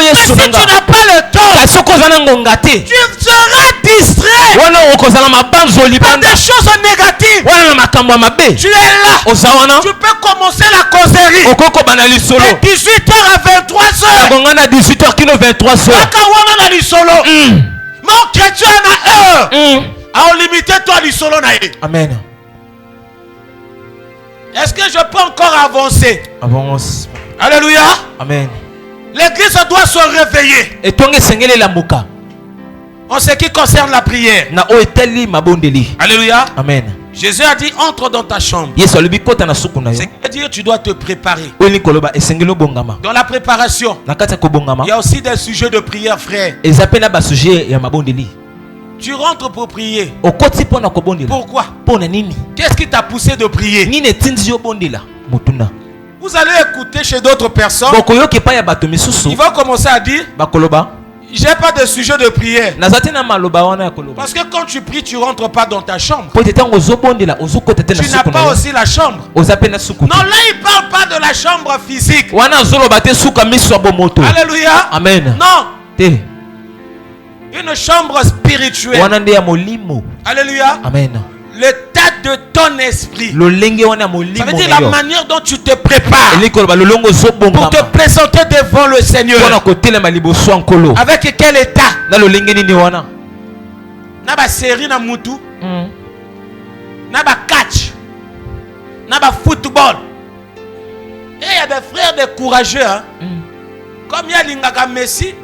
A: Mais si tu n'as pas le temps, tu seras distrait par des choses négatives. Tu es là. Tu peux commencer la causerie de 18h à 23h. Mon chrétien a heure. A limité toi du solo. Amen. Est-ce que je peux encore avancer? Avance. Alléluia. Amen. L'église doit se réveiller en ce qui concerne la prière. Alléluia. Amen. Jésus a dit entre dans ta chambre. C'est-à-dire tu dois te préparer. Dans la préparation, il y a aussi des sujets de prière, frère. Tu rentres pour prier. Pourquoi? Qu'est-ce qui t'a poussé de prier? Vous allez écouter chez d'autres personnes. Ils vont commencer à dire: j'ai pas de sujet de prière. Parce que quand tu pries, tu rentres pas dans ta chambre. Tu n'as pas aussi la chambre. Non, là il parle pas de la chambre physique. Alléluia. Amen. Non. Une chambre spirituelle. Alléluia. Amen. L'état de ton esprit. Ça veut dire la manière dont tu te prépares pour te présenter devant le Seigneur. Avec quel état? Naba série na mutu, naba catch, naba football. Et il y a des frères des courageux, hein? Comme il y a l'ingaka Messi,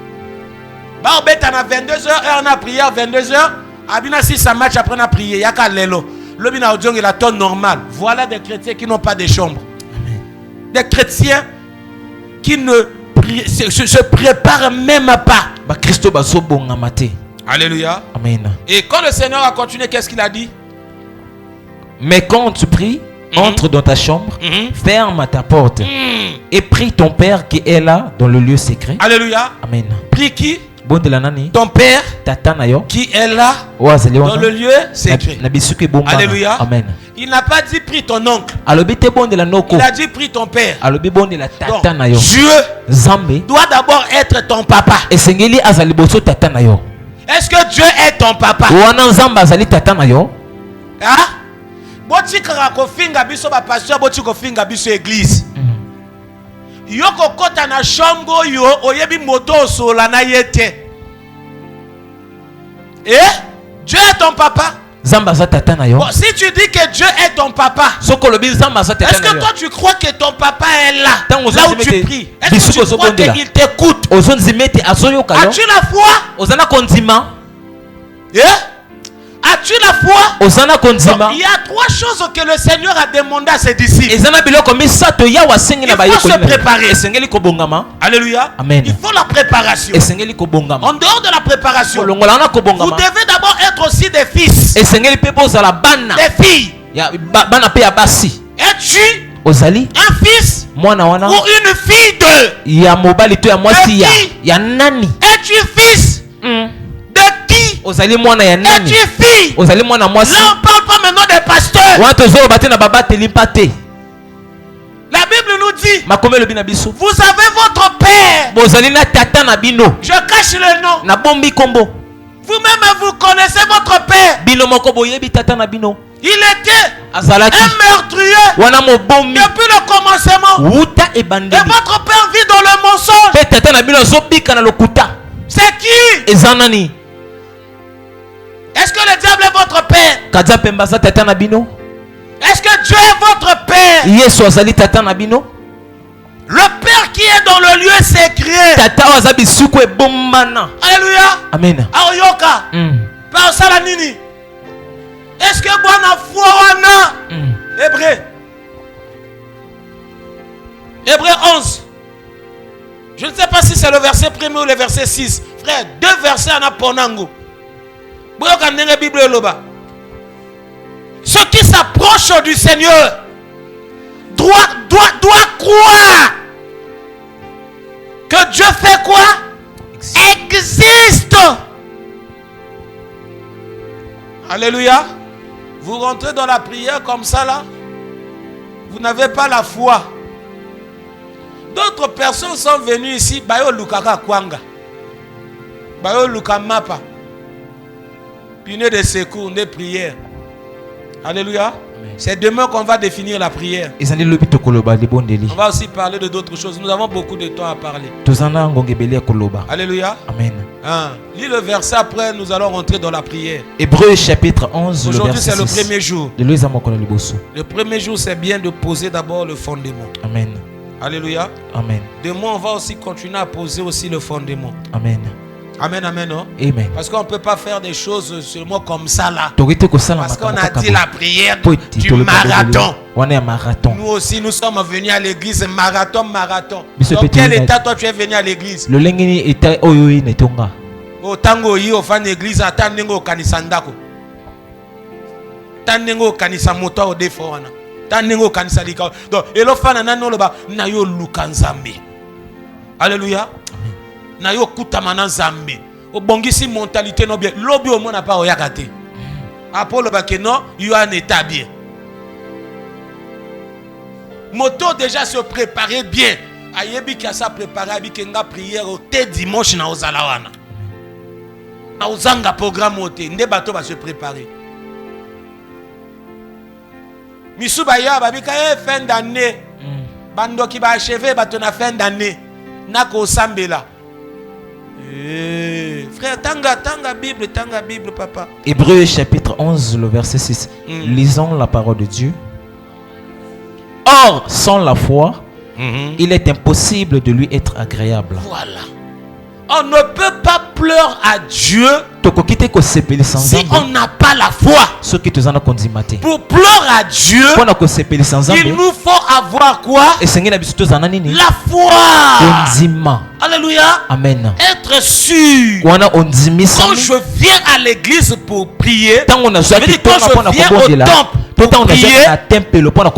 A: bah on bête à 22h et on a prié à 22h. Abina si ça match après on a prié, yaka lelo. L'obina odiong est la tonne normale. Voilà des chrétiens qui n'ont pas de chambre. Amen. Des chrétiens qui ne se préparent même pas. Alléluia. Amen. Et quand le Seigneur a continué, qu'est-ce qu'il a dit?
C: Mais quand tu pries, entre dans ta chambre, ferme ta porte et prie ton Père qui est là dans le lieu secret.
A: Alléluia. Amen. Prie qui? Ton Père qui est là dans le lieu secret. Alléluia. Amen. Il n'a pas dit prie ton oncle. Il a dit prie ton Père. Donc, Dieu doit d'abord être ton papa. Est-ce que Dieu est ton papa? Hein? Boti karako finga biso ba pasteur boti ko finga biso église. Yoko kota na chambo yo oyebi moto sola na yete. Dieu est ton papa. Bon, si tu dis que Dieu est ton papa, est-ce que toi tu crois que ton papa est là où tu pries? Est-ce que tu crois qu'il t'écoute? As-tu la foi? As-tu la foi?
C: Ozana konzima.
A: Il y a 3 choses que le Seigneur a demandé à ses disciples.
C: Ezana biloko misato ya wasengi na
A: Il faut se préparer.
C: Esengeli kobongama.
A: Alléluia.
C: Amen.
A: Il faut la préparation.
C: Esengeli kobongama.
A: En dehors de la préparation, vous
C: Kolongolana kobongama.
A: devez d'abord être aussi des fils.
C: Esengeli pe bozala bana.
A: Des filles.
C: Ya bana pe ya basi.
A: Es-tu
C: Ozali
A: un fils
C: mwana wana
A: ou une fille de?
C: ya mobali to ya mwasi ya
A: qui?
C: ya nani?
A: Es-tu fils de qui?
C: Ozali mwana ya nani?
A: Es-tu fille?
C: Ozali mwana mwasi.
A: Là on parle pas maintenant des pasteurs.
C: Wana tozo bate na baba telipate.
A: La Bible nous dit,
C: Makome lobi na biso.
A: vous avez votre père.
C: Bozali na tata na bino.
A: Je cache le nom.
C: Na bombi kombo.
A: Vous-même vous connaissez votre père.
C: Bino moko boyebi tata na bino.
A: Il était
C: Azalaki
A: un meurtrier
C: wana mobomi
A: depuis le commencement.
C: wuta
A: Et
C: ebandeli.
A: votre père vit dans le mensonge.
C: Pe tata na bino zobika na lokuta.
A: C'est qui?
C: Ezanani.
A: Est-ce que le diable est votre père?
C: Kadza pembaza tata na bino.
A: Est-ce que Dieu est votre père?
C: Yesu azali tata na bino.
A: Le père qui est dans le lieu sacré.
C: Tata wazabi suko ebombana.
A: Alléluia.
C: Amen.
A: Aoyoka. Par Salanini. Est-ce que Bwana Fouana? Hébreu. Hébreu 11. Je ne sais pas si c'est le verset 1er ou le verset 6. Frère, 2 versets en aponango. Ceux qui s'approchent du Seigneur doit croire que Dieu fait quoi? Existe. Alléluia. Vous rentrez dans la prière comme ça là. Vous n'avez pas la foi. D'autres personnes sont venues ici. Bayo Lukaka Kwanga. Bayo Lukamapa. Pune de secours, de prière. Alléluia. C'est demain qu'on va définir la prière. On va aussi parler de d'autres choses. Nous avons beaucoup de temps à parler. Alléluia.
C: Amen.
A: Lis le verset après, nous allons rentrer dans la prière.
C: Hébreu chapitre 11.
A: Aujourd'hui c'est le premier jour.
C: Le
A: premier jour, c'est bien de poser d'abord le fondement.
C: Amen.
A: Alléluia.
C: Amen.
A: Demain on va aussi continuer à poser aussi le fondement.
C: Amen.
A: Amen, amen, non?
C: Amen.
A: Parce qu'on ne peut pas faire des choses seulement comme ça là.
C: Parce
A: qu'on a dit la prière du marathon. Nous aussi, nous sommes venus à l'église marathon. Dans quel état toi tu es venu à l'église? Au tango yi au fan église atandengo kanisandako. Tandengo kanisa moto au défona. Tandengo kanisa lika. Donc elo fana nano loba na yo lukanzambi. Alléluia. Na yo kutamana zambi obongisi mentalité no bien lobi au mona pa oyakate apolo ba que non yo en état bien moto déjà se préparer bien ayebi ki sa préparer bi kenga prière au te dimanche na ozalawana na ozanga programme ote nde bato ba se préparer misuba ya ba bi ka fin d'année bando ki ba achever bato na fin d'année na ko sambela. Frère, tanga Bible, papa.
C: Hébreu chapitre 11, le verset 6. Lisons la parole de Dieu. Or, sans la foi, il est impossible de lui être agréable.
A: Voilà. On ne peut pas pleurer à Dieu si on n'a pas la foi. Pour pleurer à Dieu, il nous faut avoir quoi? La foi. Alléluia.
C: Amen.
A: Être sûr. Quand je viens à l'église pour prier, ça veut dire quand je viens au temple pour prier,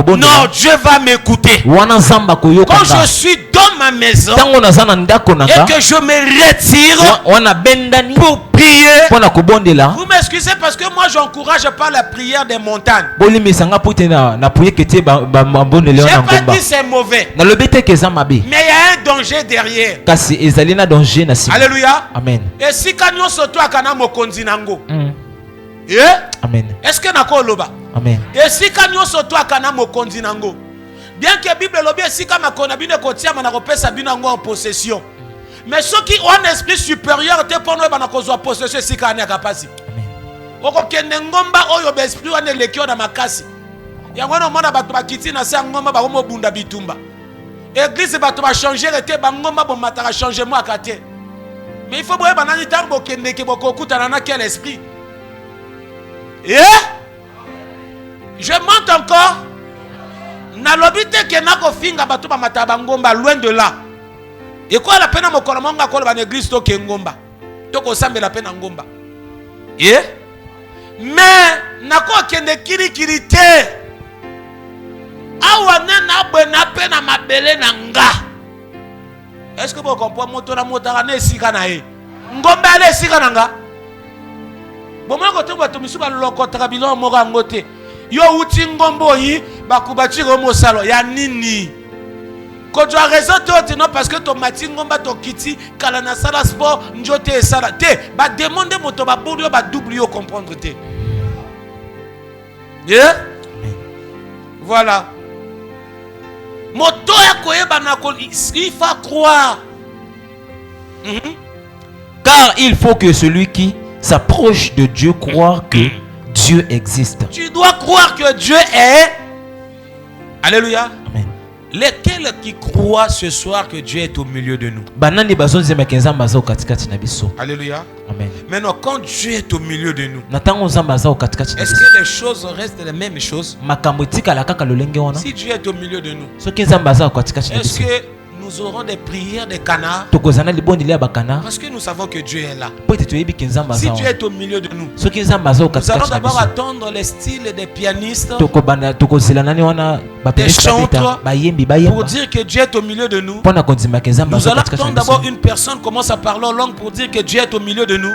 A: non, Dieu va m'écouter. Quand je suis dans ma maison et que je me retire pour prier, vous m'excusez parce que moi j'encourage pas la prière des montagnes. J'ai pas dit c'est mauvais, mais il y a un danger derrière. Alléluia.
C: Amen.
A: Et si kanyo soto akana mokonzi nango.
C: Amen.
A: Est-ce que nako loba?
C: Amen.
A: Et si kanyo soto akana mokonzi nango. Bien que la Bible lobe si kama kona bine kotia mana kopesa binango en possession. Mais ceux qui ont un esprit supérieur te pono bana kozwa possession si kana kapasi.
C: Amen.
A: Oko kende ngomba oyo be esprit wane lekio na makasi. Yango na mona batu bakiti na sa ngomba ba komo bunda bitumba. Église batu ba changer rete ba ngomba bo mataka changement akate. Mais il faut voir banani tango kende ke boko kutana na quel esprit. Je monte encore. Nalobite ke nako finga bato ba mataba ngomba loin de là. Et quoi la peine mo kolomonga ko ba l'église to ke ngomba. To ko sambe la peine ngomba. Mais nako kende kiri te. Awa na bena pena mabele na nga. Est-ce que vous comprenez moto na motara na esika na e? Ngomba ale esika na nga. Bomona ko tumba tumisu ba lokota bilon mo ngote. Yo uti ngombo yi bakubati romo salo ya nini? Ko tu as raison toi non parce que ton mati ngomba to kiti kala na sala sport njote sala te ba demander moto ba bodio ba double yo comprendre te. Voilà. Moto ya koyeba na ko il faut croire.
C: Car il faut que celui qui s'approche de Dieu croire que Dieu existe.
A: Tu dois croire que Dieu est. Alléluia.
C: Amen.
A: Lesquels qui croient ce soir que Dieu est au milieu de nous? Alléluia.
C: Amen.
A: Maintenant, quand Dieu est au milieu de nous, est-ce que les choses restent les mêmes choses? Si Dieu est au milieu de nous, est-ce que nous aurons des prières des canards? Parce que nous savons que Dieu est là. Si Dieu est au milieu de nous, nous allons d'abord attendre les styles des pianistes, des chantres, pour dire que Dieu est au milieu de nous. Nous allons attendre d'abord une personne commence à parler en langue pour dire que Dieu est au milieu de nous.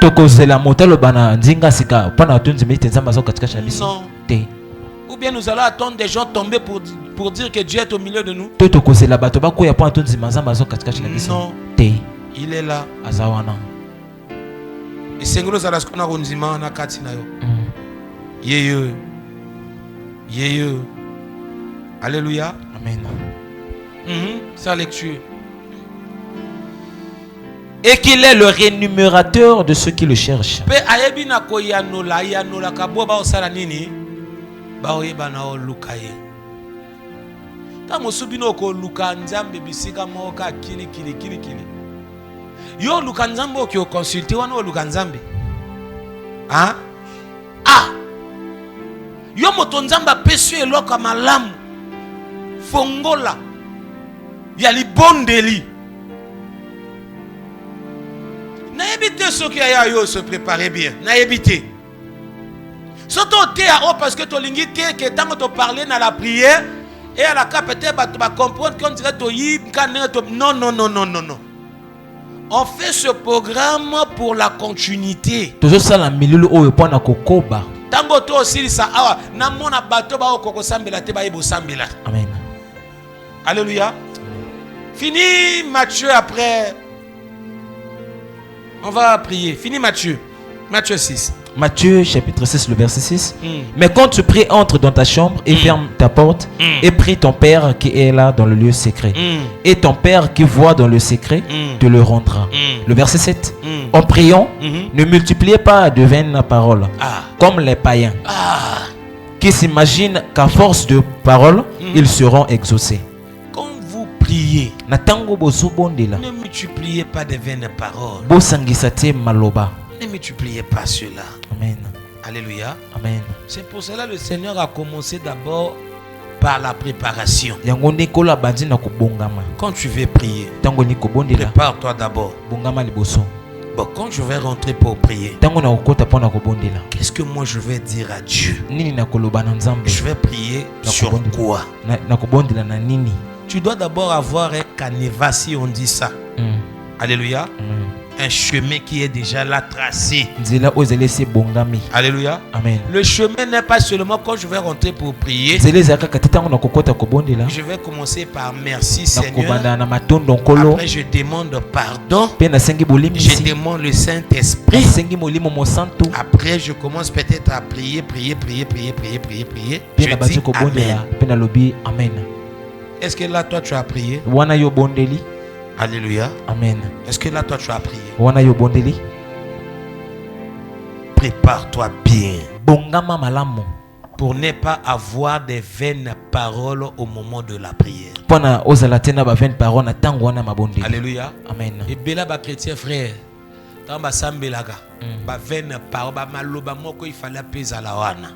A: Non. Ou bien nous allons attendre des gens tomber pour dire que Dieu est au milieu de nous. Non. Il est là. Et c'est nous allons qu'on a ronzima na katina yo. Yeye. Alléluia.
C: Amen.
A: Sa lecture.
C: Et qu'il est le rémunérateur de ceux qui le cherchent.
A: Pe ayebi na ko yanola kabo ba osala nini? Ba oyeba na o lukaye. Ta mosubino ko luka nzambe bisika moka kili. Yo luka nzambe o ki o consulter wana o luka nzambe. Hein? Ah! Yo moto nzambe apesu eloka malamu. Fongola. Ya libondeli. Na éviter ceux qui aillent se préparer bien. Na éviter. Surtout te à parce que tu lingi te que tant que tu parler dans la prière et à la cas peut-être tu vas comprendre qu'on dirait non. On fait ce programme pour la continuité.
C: Toujours ça la milieu au point na kokoba.
A: Tango to aussi ça awa na mona bato ba okoko sambela te ba yebo sambela.
C: Amen.
A: Alléluia. Fini Matthieu après. On va prier. Fini Matthieu. Matthieu 6.
C: Matthieu chapitre 6 le verset 6. Mais quand tu pries, entre dans ta chambre et ferme ta porte et prie ton Père qui est là dans le lieu secret. Et ton Père qui voit dans le secret te le rendra. Le verset 7. En priant, ne multipliez pas de vaines paroles comme les païens qui s'imaginent qu'à force de paroles, ils seront exaucés.
A: Quand vous priez, ne multipliez pas de vaines paroles. Ne multipliez pas cela.
C: Amen.
A: Alléluia.
C: Amen.
A: C'est pour cela que le Seigneur a commencé d'abord par la préparation. Quand tu veux prier, prépare-toi d'abord. Bon, quand je vais rentrer pour prier, qu'est-ce que moi je vais dire à Dieu? Je vais prier sur quoi? Tu dois d'abord avoir un canevas, si on dit ça. Alléluia. Un chemin qui est déjà là tracé. Alléluia.
C: Amen.
A: Le chemin n'est pas seulement quand je vais rentrer pour prier. Je vais commencer par merci Seigneur. Après je demande pardon. Je demande le Saint-Esprit. Après je commence peut-être à prier. Je dis Amen. Est-ce que là toi tu as prié? Alléluia.
C: Amen.
A: Est-ce que là toi tu as prié? Prépare-toi bien pour ne pas avoir des vaines paroles au moment de la prière. Alléluia.
C: Amen.
A: Et Béla ba chrétien frère, Tant ba sambelaka ba veine par ba maloba moko il fallait pesa la wana.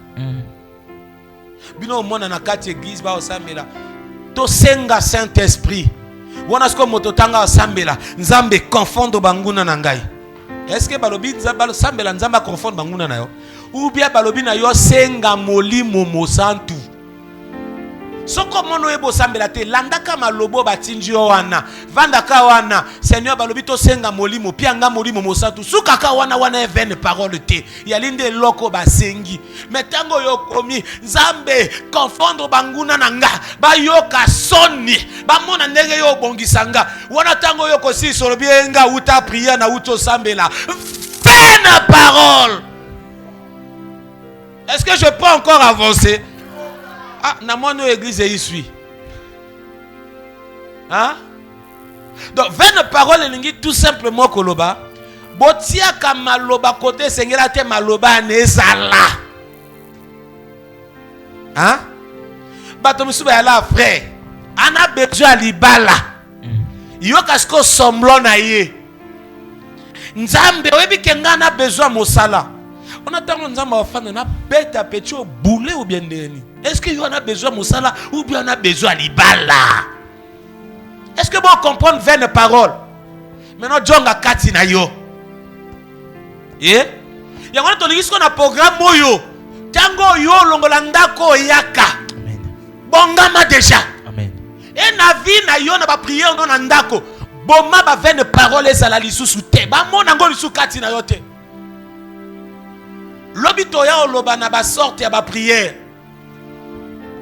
A: Bino mona na kati église ba osambela to senga Saint-Esprit. Wana sko moto tanga osambela nzambe confondre banguna na ngai. Est-ce que balobi nzamba sambela nzamba confondre banguna na yo? Ou bien balobi na yo senga molimo mosantu. Soko mono ebo sambela te landaka malobo batinji wana vandaka wana Seigneur balobi to senga molimo pianga molimo mosantu sukaka wana evene parole te yalinde loko basengi metango yo komi nzambe confondre banguna nanga bayoka soni bamona ndenge yo bongisanga wana tango yo kosi solobienga uta prier na uto sambela vene parole. Est-ce que je peux encore avancer? Ah, na mon église ici. Hein? Donc, veine parole elingi tout simplement koloba. Botia ka maloba côté sengela te maloba nezala. Hein? Bato musuba ya la frère. Ana besoin libala. Yo kasko somblon na ye. Nzambe oyebi kenga na besoin mosala. On attend nzambe ofana na beta petit au boulet ou bien deni. Est-ce qu'il y en a besoin Moussala ou bien on a besoin Libala? Est-ce que vous comprenez veine parole? Maintenant, Djonga Kati na yo. Eh? Il y a un programme moyo. Tango yo longolandako yaka.
C: Amen.
A: Bongama déjà.
C: Amen.
A: Et na vie na yo na ba prière non andako. Boma ba veine parole ezala lisusu te. Ba mona ngo lisusu kati na yo te. Lobito ya oloba na ba sorte ya ba prière.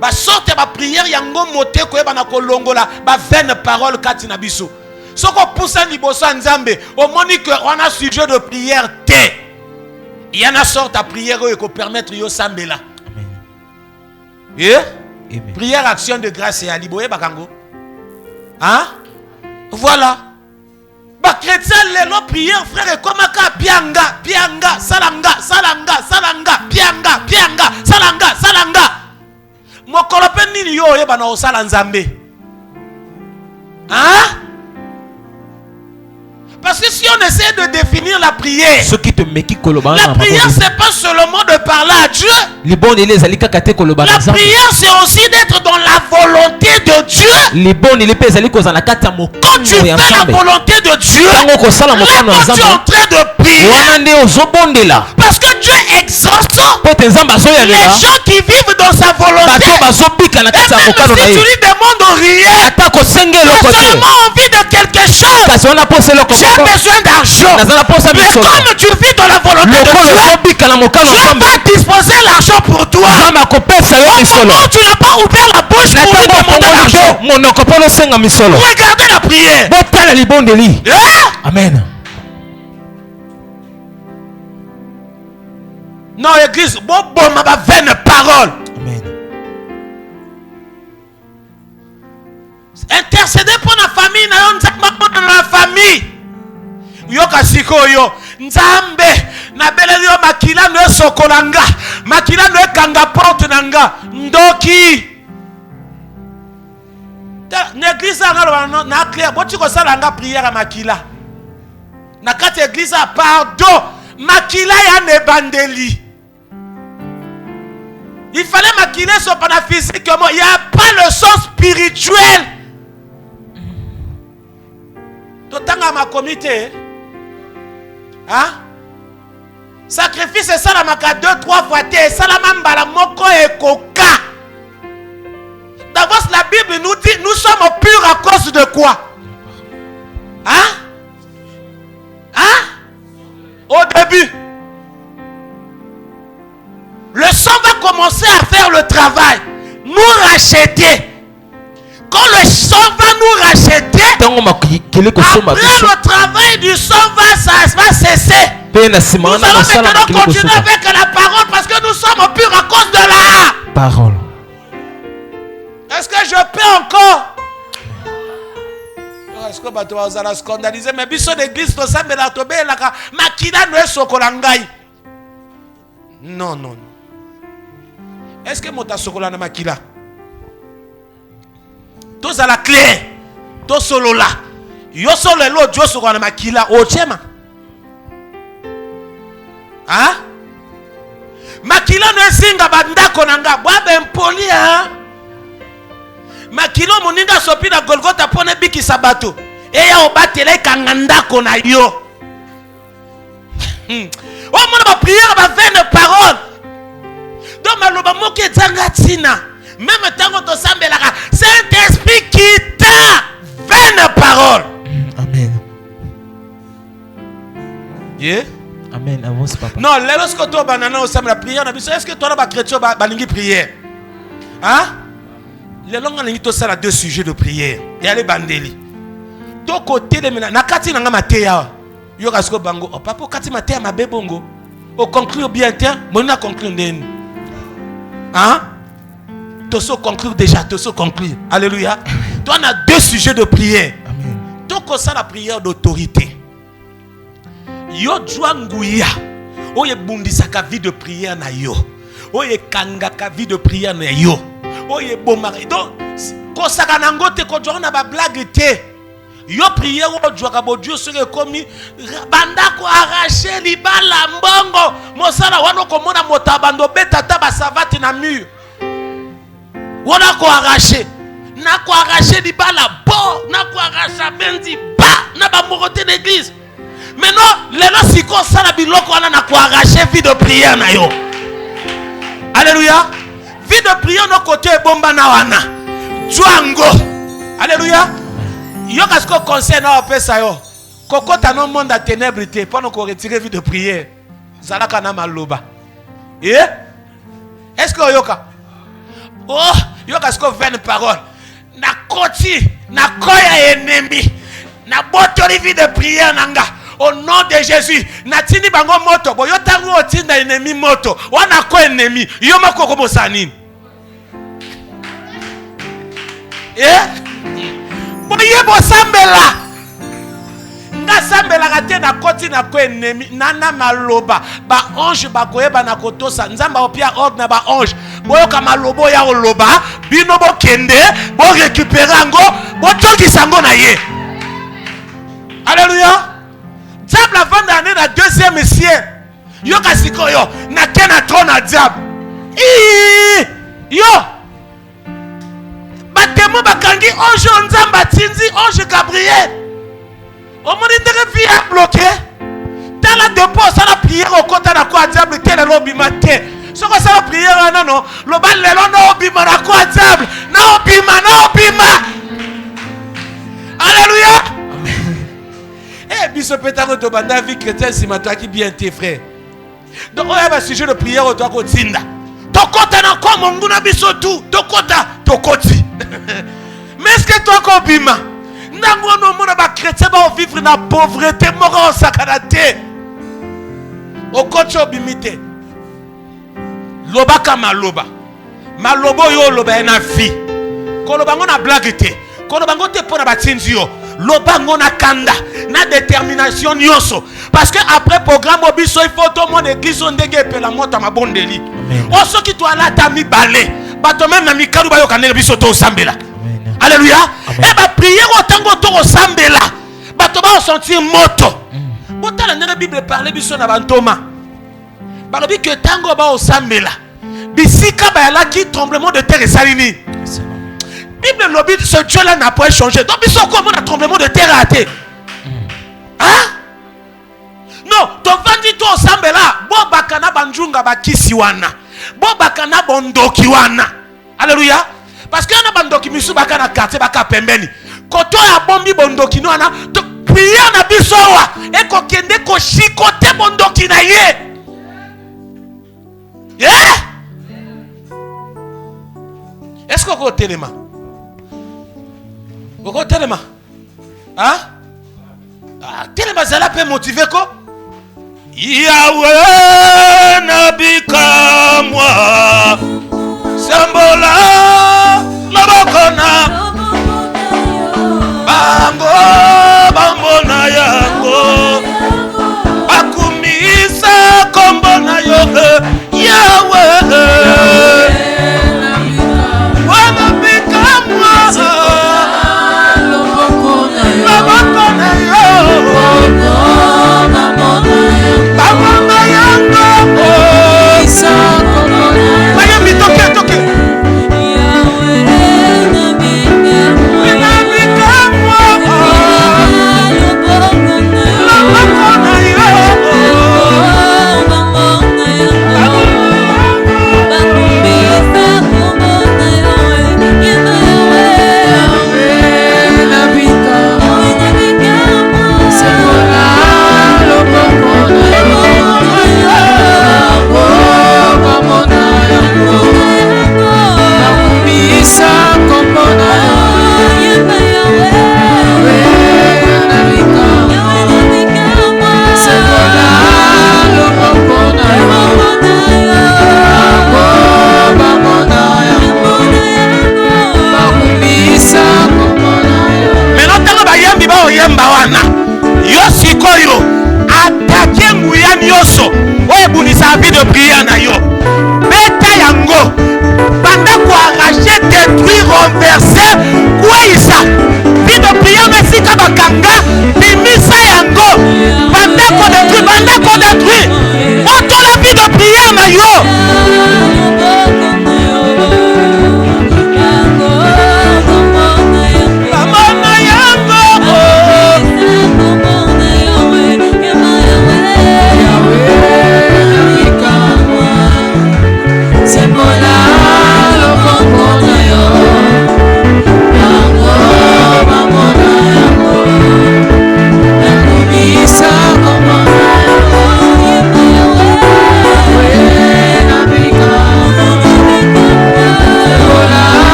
A: Ba sorte ba prière yango mote ko eba na kolongola ba veine parole kati na biso. Soko poussa liboso nzambe au monique on a sujet de prière te. Il y en a sorte à prière qui peut permettre yo sambela.
C: Amen.
A: Yeah?
C: Amen.
A: Prière action de grâce et à liboye bakango. Hein? Voilà. Ba chrétien lelo prière frère komaka pianga pianga salanga salanga salanga pianga pianga salanga salanga. Mokolope nini yo yeba na osala nzambe. Hein? Parce que si on essaie de définir la prière,
C: ce qui te met qui
A: la prière c'est pas seulement de parler à Dieu. La prière c'est aussi d'être dans la volonté de Dieu. Quand tu fais la volonté de Dieu, là quand tu es en train de prier, parce que Dieu exauce les gens qui vivent dans sa volonté. Et même si tu lui demandes rien, tu as seulement envie de quelque chose. Tu as besoin d'argent. Mais comme tu vis dans la volonté de Dieu, Dieu va disposer l'argent pour toi. Au moment où tu n'as pas ouvert la bouche pour lui demander l'argent. Regardez la prière.
C: Amen.
A: Non, église, bon, ma vaine parole.
C: Amen.
A: Intercéder pour la famille, la famille. Yoka siko yo nzambe na beleli yo makila no sokolanga makila no kanga porte nanga ndoki l'église na clair boti ko salanga prière makila na kati église pardon makila ya ne bandeli il fallait maquiller son pana physiquement il y a pas le sens spirituel totanga ma comité. Hein? Sacrifice c'est ça la maka 2-3 fois té ça la mambala moko et coca. D'abord la Bible nous dit nous sommes purs à cause de quoi? Hein? Hein? Au début le sang va commencer à faire le travail, nous racheter. Quand le sang va nous racheter, après le travail du sang va cesser. Nous allons maintenant continuer avec la parole parce que nous sommes purs à cause de la
C: parole.
A: Est-ce que je peux encore? Est-ce que tu vas scandaliser? Mais biso d'église, tu sais, mais la tobe la makina no sokolangai. Non, non. Est-ce que mota sokolana makila? Tous à la clé, tous solo là. Yo solo l'autre, yo solo na makila. Oh chema. Hein? Makilo no esinga bandako nanga bwabe mpoli hein? Makilo moninga sopi na Golgotha pone biki sabato. Eya obatele kangandako na yo. Oh mon ba prière ba vaine parole. Donc maloba moke tanga tina. Même tango to sambelaka, Saint-Esprit qui t'a vaine parole.
C: Amen.
A: Yeah.
C: Amen. Avance papa.
A: Non, lorsque toi banana au sam la prière na biso, est-ce que toi na ba chrétien ba lingi prière? Hein? Les longs lingi to ça la deux sujets de prière. Et aller bandeli. To côté de mena na kati na mateya. Yo kasko bango. Oh papa kati mateya mabe bongo. O conclure bien tiens, mon na conclure ndeni. Hein? Toso conclure déjà, toso conclure. Alléluia. Toi on a deux sujets de prière.
C: Amen.
A: Donc ça la prière d'autorité. Yo djwanguya. Oye bundisaka vie de prière na yo. Oye kangaka vie de prière na yo. Oye bomari. Donc kosaka nangote ko djwana ba blague te. Yo prière o djwaka bo Dieu sere komi bandako arracher libala mbongo. Mosala wana ko mona motabando betata ba savate na mur. Wana ko arracher. Na ko arracher libala bo, na ko arracher bendi ba na ba morote d'église. Maintenant, les gens si qu'on s'en a biloko on a quoi arracher vie de prière na yo. Alléluia. Vie de prière no côté bomba na wana. Django. Alléluia. Yo qu'est-ce qu'on conseille na opé ça yo. Koko ta no monde à ténèbres té pendant qu'on retire vie de prière. Zalaka na maloba. Eh? Est-ce que yoka? Oh, yo qu'est-ce qu'on fait une parole. Na koti, na koya ennemi. Na botori vie de prière nanga. Au nom de Jésus, natini bango moto, bo yotango otinda ennemi moto, wana ko ennemi, yo makoko bosani. Bo yebo sambela. Nga sambela kate na koti na ko ennemi, nana maloba, ba ange ba koyeba na kotosa, nzamba opia ordre na ba ange. Boyoka malobo ya oloba, bino bo kende, bo récupérer ango, bo toki sango na ye. Alléluia. Diable avant d'année dans deuxième siècle. Yo kasiko yo na kena trône à diable. Yo. Batemo bakangi ange nzamba tinzi ange Gabriel. O moni ndenge vie bloqué. Dans la dépôt ça la prière au côté na quoi diable tel lobi matin. Soko ça la prière non lo ba lelo no obima na quoi diable. Na obima. Alléluia. Eh, biso pétard de banda vie chrétienne si toi qui bien tes frères. Donc on a un sujet de prière au toi kotinda. Tokota na kwa mungu na biso tout. Tokoti. Mais est-ce que toi kobima? Nango no mona ba chrétien ba vivre na pauvreté mora sakanate. Au coach obimité. Loba kama loba. Malobo yo loba na vie. Koloba ngona blague te. Koloba ngote pona batinzi yo. Lobango na kanda na détermination nyonso parce que après programme obiso il faut tout mon église ndenge pe la mota mabondeli o soki to ala ta mi balé bato même na mikalu ba yokanela biso to sambela. Alléluia. Et ba prière otango to sambela bato ba sentir moto botala na Bible parler biso na bantoma balobi que tango ba sambela bisika ba la ki tremblement de terre salini. Bible lobby ce Dieu là n'a pas changé. Donc ils sont comme un tremblement de terre à terre. Hein? Non, ton vendi to sambela, bo bakana banjunga bakisi wana. Bo bakana bondoki wana. Alléluia. Parce que na bandoki misu bakana quartier baka pembeni. Koto ya bombi bondoki no ana, to prière na biso wa e ko kende ko shikote bondoki na ye. Yeah? Est-ce que ko telema? Pourquoi tellement? Hein? Tellement ça peut motiver quoi? Yahweh nabika moi Sambola Mabokona Bambo na yango Bakumisa kombo na yo Yahweh Bambo na yango koyemba wana yo sikoyo atake nguya nyonso oyo ebundisa vie de prière na yo beta yango banda koarrache détruire renverser kweyisa vie de prière mesika bakanga bimisa yango banda kodétruire otola vie de prière na yo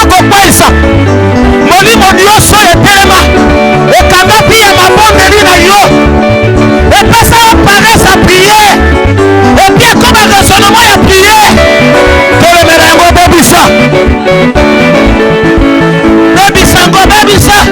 A: okokwesa molimo nyonso etelema ekanga pia mabondeli na yo epesa yo parese ya priere epia ekoma raisonnement ya priere tolemela yango bebisa yango bebisa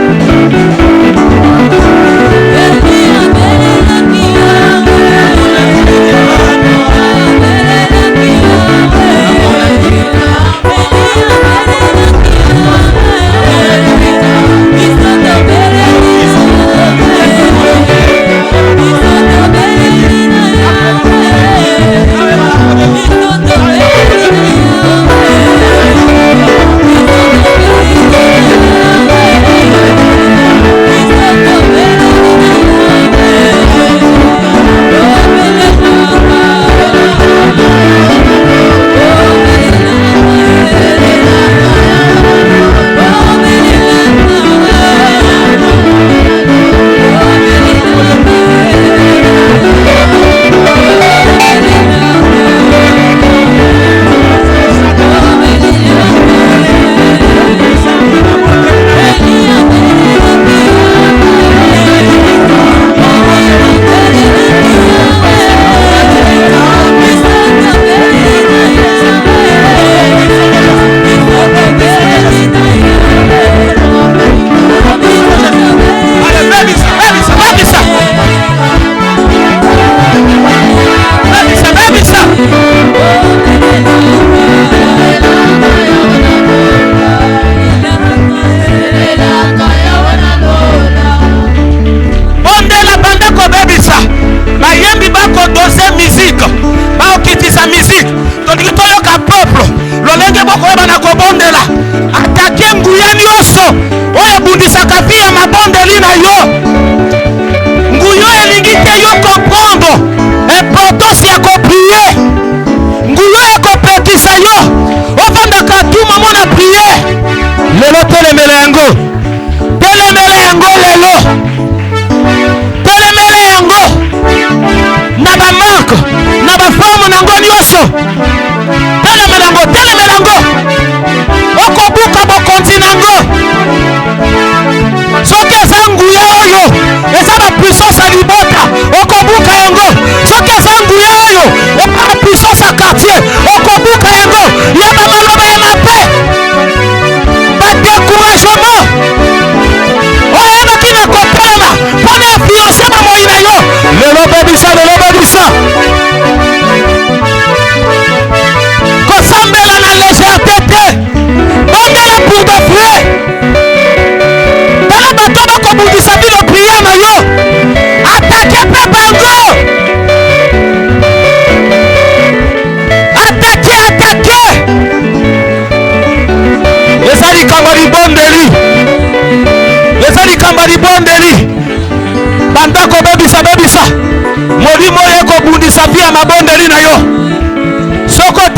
A: molimo ye kobundisa pia mabondeli na yo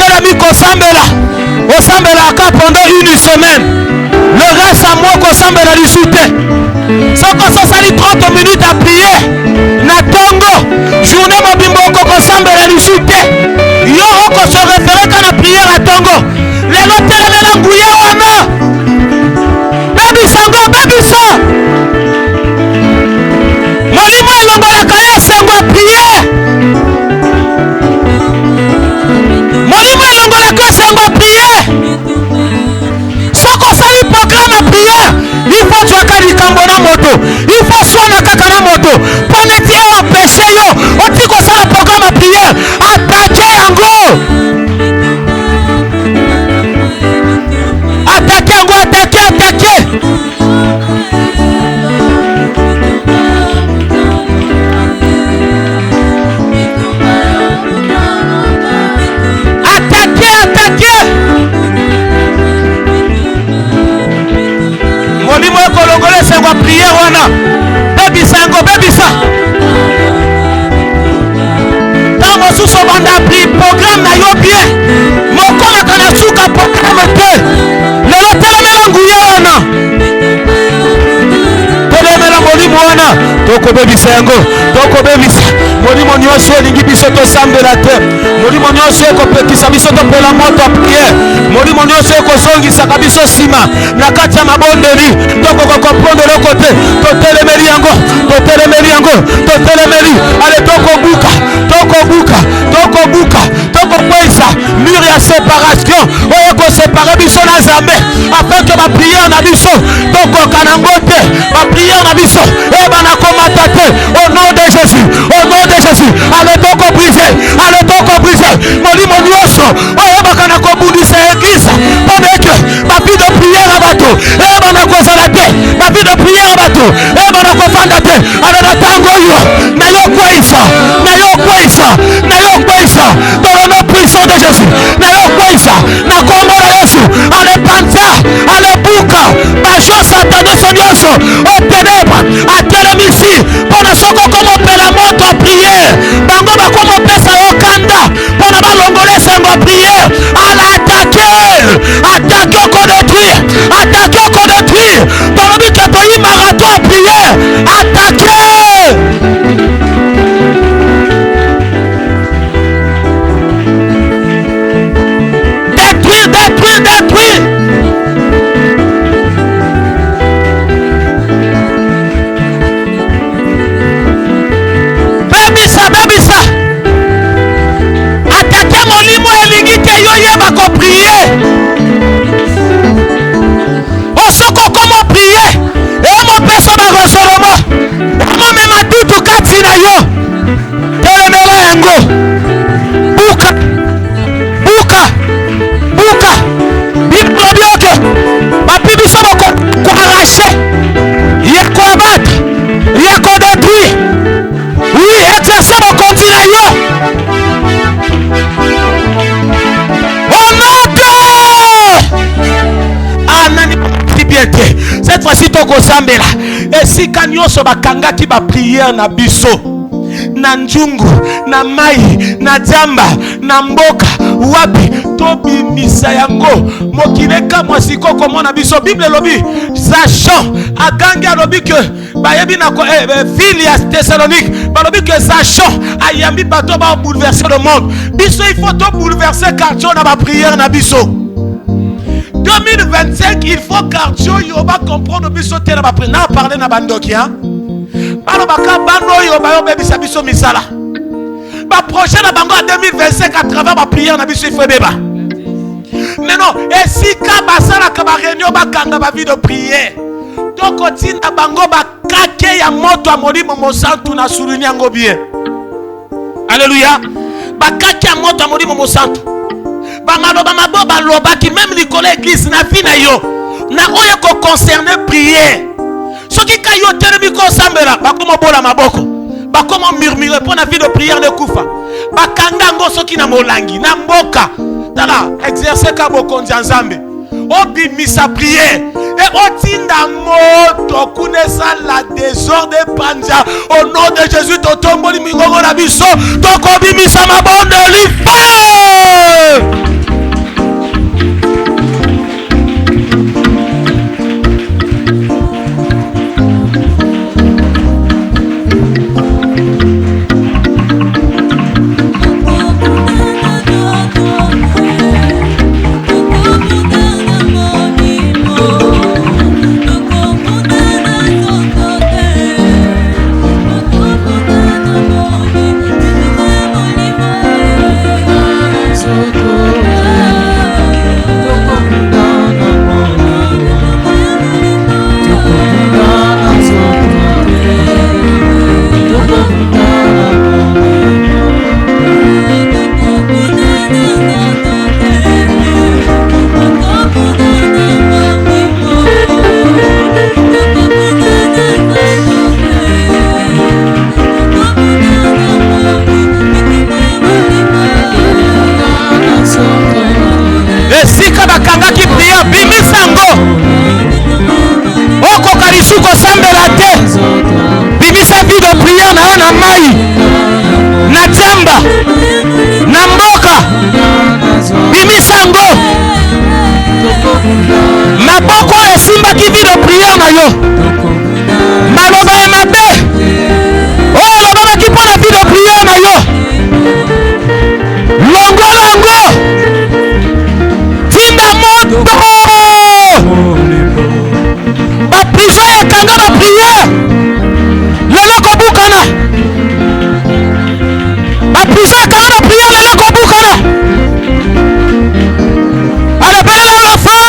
A: otelemi kosambela osambelaka pendant une semaine, le reste à moi kosambela lisu te. Soko sosali 30 minutes à prier na tongo journée mobimbo okokosambela lisu te. Yo okoso référeka na prière à tongo lelo telemela nguya wana bebisango bebiso molimo elongolaka ye sengo a prier. Molimo elongolaka sengo a prier. Soko sali programme à prière, il faut tuaka likambo na moto, il faut swana kaka na moto pone tie wa péché yo otiko sala programme à prière attaquer yango attaquer yango attaquer molimo ekolongole sengo a prière wana bebisa yango bebisa ntango mosusu obanda pri programme na yo bien mokomaka na suka programme te lelo telemela nguya wana telemela molimo wana tokobebisa yango tokobebisa molimo nyonso elingi biso tosambela te molimo nyonso ekopekisa biso topela moto a priere molimo nyonso ekozongisaka biso nsima na kati ya mabondeli tokoka komprendre eloko te totelemeli yango totelemeli yango totelemeli ale tokobuka tokobuka tokobuka tokokwesa mur ya séparation oyo ekosepare biso na nzambe afin ke bapriere na biso tokoka nango te bapriere na biso ebana komata te au nom de Jésus au nom de Jésus ale tokobrise molimo nyonso oyo ebaka na kobundisa eglise poneke bavi de priere ya bato ebana kozala te bavi de priere ya bato ebana kofanda te ale na ntango oyo nayokwesa dans le nom puissant de Jésus nayokwesa na kombo na Yesu ale panza ale buka bajo sataniste nyonso au ténèbre atelemisi mpona soko komopela moto a priere bango bakomopesa yo kanda mpona balongole sengo a priere ala attaque okodétruire tolobi ke toyi marathon a priere attaquer détruire bebisa attaquer molimo elingi ke yo yeba koprie osoko komo prie emopesa bakosolomo omomema tutu kati na yo telemela yango buka biblobi oke bapi biso koarrache ya koabattre ya kodétruire oui exercer bokonzi na yo au nom de anani bien te cette fois-ci tokosambela esika nyonso bakangaki bapriere na biso na njungu na mai na jamba na mboka wapi tobimisa yango mokile kamwa siko komona biso bible lobi Zachon agangi alobi ke bayebi na ville ya Thessalonique balobi ke Zachon ayambi bato ba bouleverser le monde biso il faut to bouleverser quartier na ba prière na biso 2025 il faut quartier yo ba comprendre biso te na ba prière na parler na bandoki hein balo baka bano yo ba yo bebisa biso misala ba projet na bango à 2025 à travers ba prière na biso il faut beba mais non et si ka basala ka ba réunion ba kanga ba vie de prière toko tinda bango ba kake ya moto a molimo mosantu na souligner ngo bien alléluia ba kake ya moto a molimo mosantu ba maloba mabo ba loba ki même Nicolas église na vie na yo na oyo ko concerner prière soki ka yo telemi ko sambela bakomo bola maboko bakomo murmurer pour la vie de prière de kufa bakanga ngo soki na molangi na mboka tala exercer ka bokonzi nzambe obimisa prière et otinda moto kunesa la désordre panja au nom de Jésus totomboli mingongo na biso tokobimisa mabondeli feu moko esimbaki vie de prière na yo maloba ya mabe oyo elobamaki mpo na vie de prière na yo longola yango tinda moto baprison ekanga baprière lelo kobukana baprison ekanga baprière lelo kobukana alebelela le feu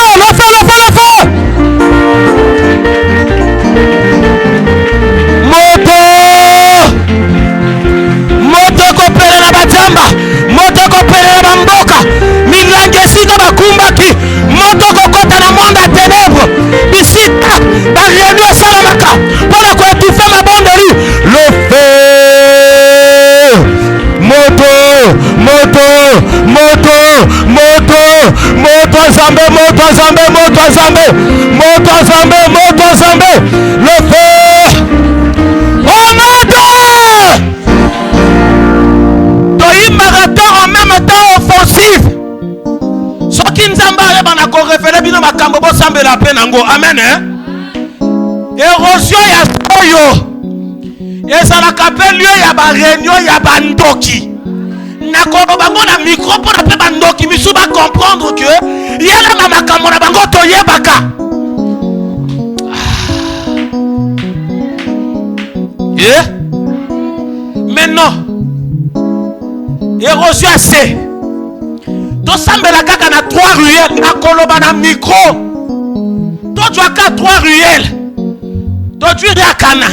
A: moto ekopelela bajamba moto ekopelela bamboka milangi esika bakumbaki moto kokota na monde ya ténèbre bisika baréunion esalamaka mpona koetufe mabondeli le feu moto nzambe le feu moto toyimbaka to en même temps offensive soki nzambe ayeba na korefele bino makambo bosambela mpe nango amen érosion ya oyo ezalaka mpe lieu ya baréunion ya bandoki nakoloba bango na micro mpona mpe bandoki misu bacomprendre ke yala na makambo na bango toyebaka mais non érosion ya se tosambela kaka na 3 ruelles nakoloba na micro tozwaka 3 ruelles tozwiri ya kana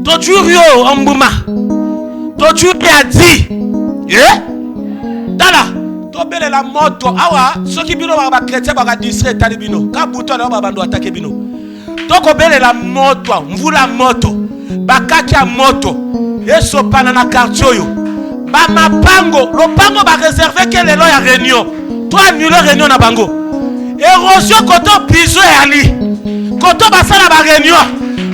A: tozwiri yo ombuma tozwiri ya di tala tobelela moto awa soki bino bakretien bakadistrait etali bino ka buto na babando atake bino tokobelela moto mvula moto bakaki ya moto esopana na quartier oyo bamapango lopango bareserve ke lelo ya réunion to annule réunion na bango érosion koto biso eyali koto basala ba réunion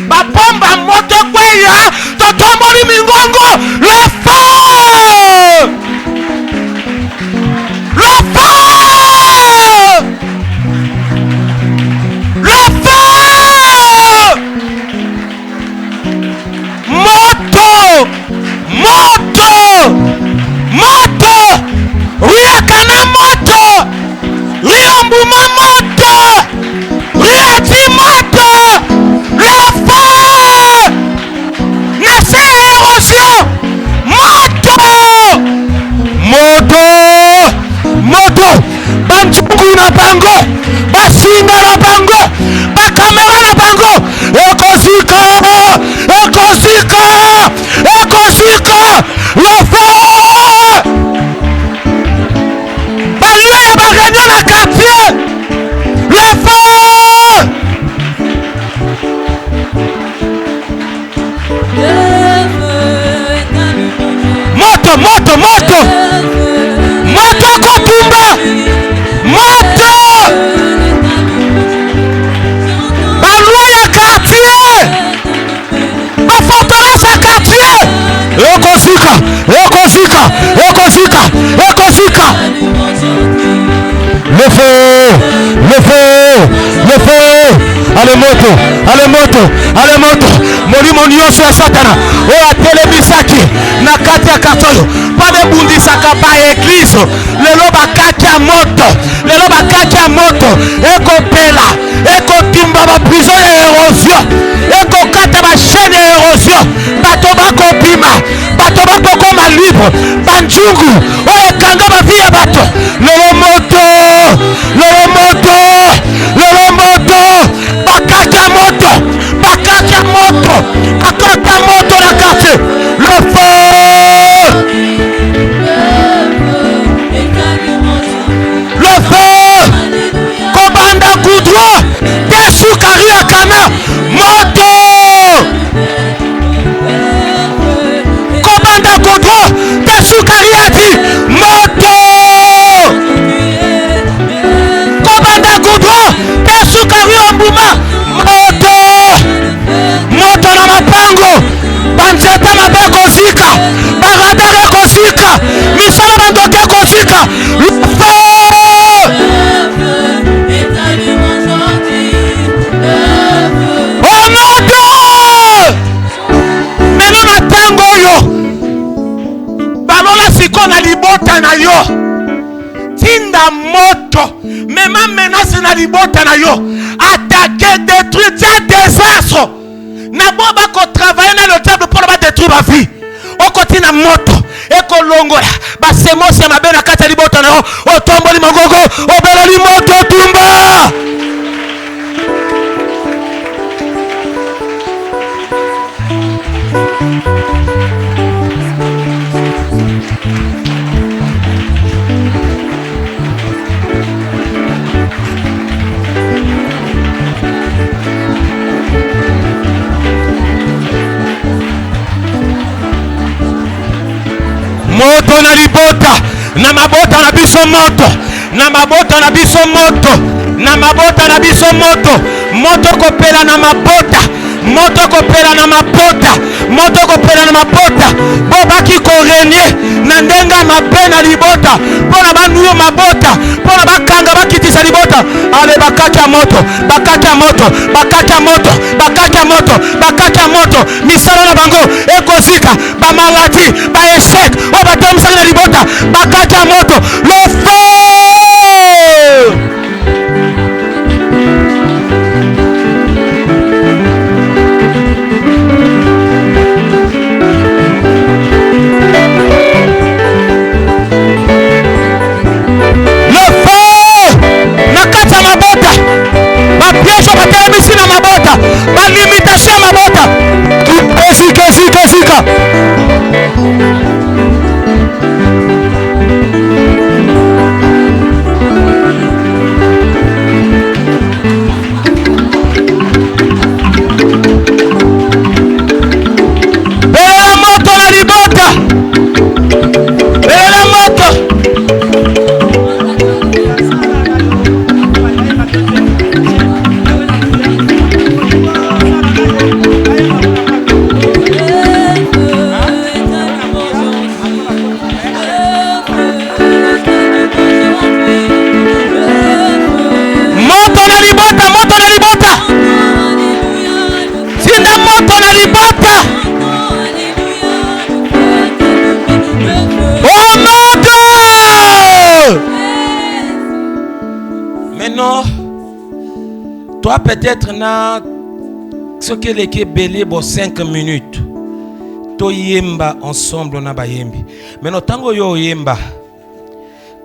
A: bapomba moto kweya totomboli mingongo le feu moto riakana moto riombuma moto riati moto le feu nase ya érosion moto banjuku na bango basinga na bango bakamera na bango ekozika le feu balie ya baréunion na quartier le feu moto kotumba moto baloi ya quartier baforteresse ya quartier ekozika le feu ale moto molimo nyonso ya satana oyo atelemisaki na kati ya karto oyo mpo nebundisaka baeglize lelo bakaki ya moto ekopela ekotimba baprison ya érosion ekokata bachaine ya érosion bato bakobima bato bakokoma libre banjungu oyo ekanga bavi ya bato lelo moto bakaki ya moto na quartier le feu kobanda goudron te sukari ya kana moto kobanda goudron te sukari ya di moto libota na yo. Tinda moto. Même menace na libota na yo. Attaquer, détruire, c'est désastre. Naboba ko travailler dans le diable pour détruire ma vie. Okoti na moto. Eko longola. Ba semo se mabena kata libota na yo. Otomboli mongogo. Obeleli moto tumba. Moto na libota, na mabota na biso moto, na mabota na biso moto, na mabota na biso moto, moto kopela na mabota, moto kopela na mabota, moto kopela na mabota, bobaki korenye, na ndenga mabe na libota, pona banuyo mabota, pona bakanga bakitisa libota, ale bakata moto, bakata moto, bakata moto, bakata moto, bakata moto, misala na bango, ekozika, ba maladi, ba échec, o batomisa na libota, bakata moto, le feu! Limitation mabota zika bela moto na libota, bela moto. Toi peut-être na ce que les belé bo 5 minutes. To yemba ensemble na bayembi. Mais no tango yo yemba.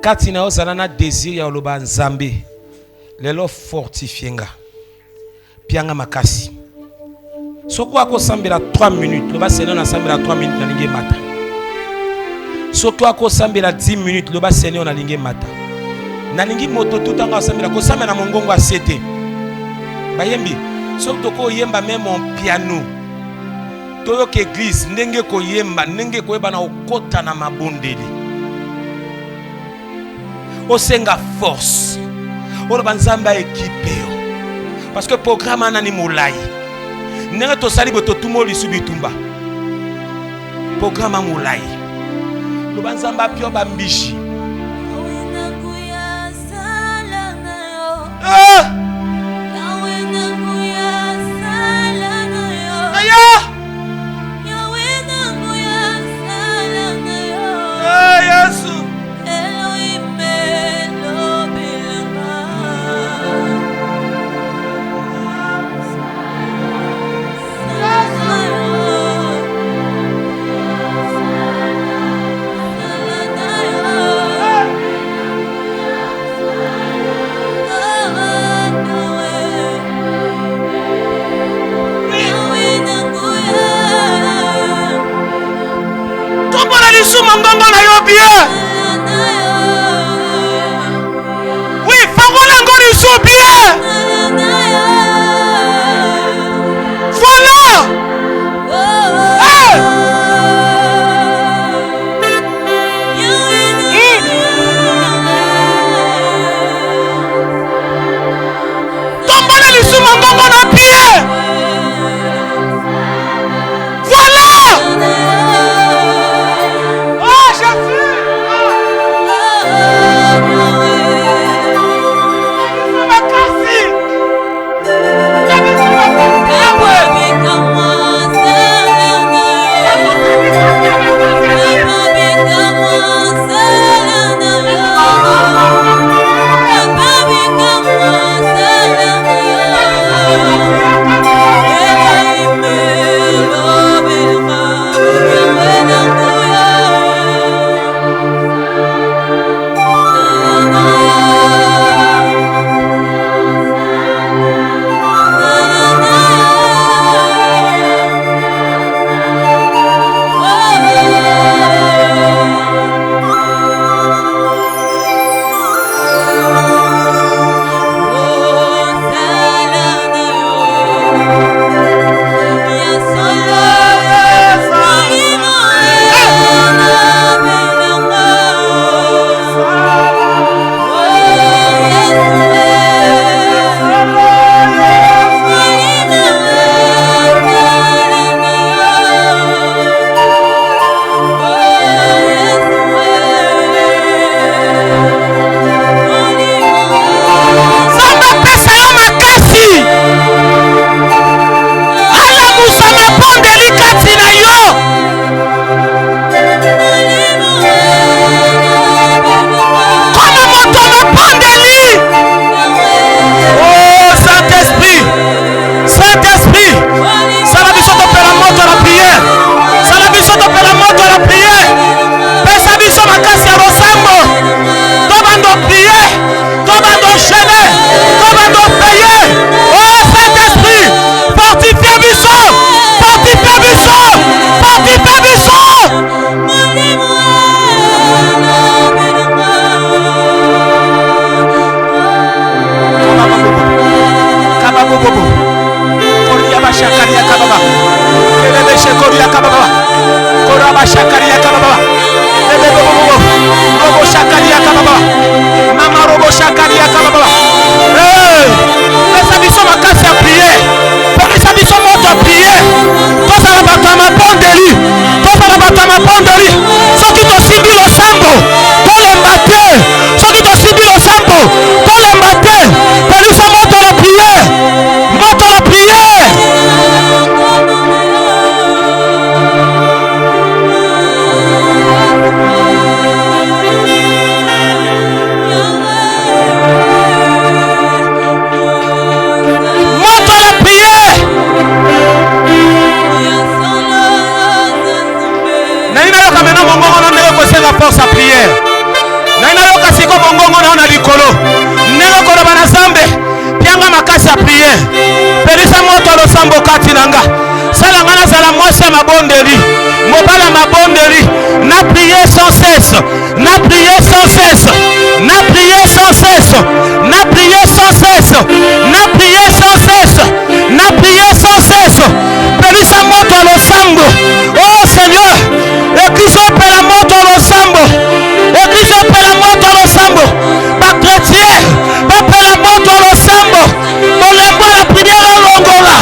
A: Kati na osala na désir ya loba nzambe. Lelo fortifienga. Pianga makasi. Soko ako sambela 3 minutes, loba seno na sambela 3 minutes na linge mata. Soko ako sambela 10 minutes, loba seno na linge mata. Na lingi moto tout anga sambela ko sambela na mongongo asete. Bayembi, surtout ko yemba même en piano. Toyo ke église ndenge ko yemba, ndenge ko yeba na okota na mabondeli. Osenga force. Olo banzamba équipe yo. Parce que programme anani molai. Ndenge to sali boto tumo lisubitumba. Programme molai. Lo banzamba pio bambishi. Ah! prière. Naina yoka siko bongongo na likolo. Nelo kono bana zambe. Pianga makasi ya prière. Pelisa moto lo sambo kati nanga. Sala ngana sala mwasi mabondeli. Mobala mabondeli. Na prier sans cesse. Na prier sans cesse. Na prier sans cesse. Na prier sans cesse. Na prier sans cesse. Na prier sans cesse. Pelisa moto lo sambo. Oh Seigneur. Ekiso pela moto lo sambo. Ekiso pela moto lo sambo. Ba chrétien. Ba pela moto lo sambo. Molembo la prière longola.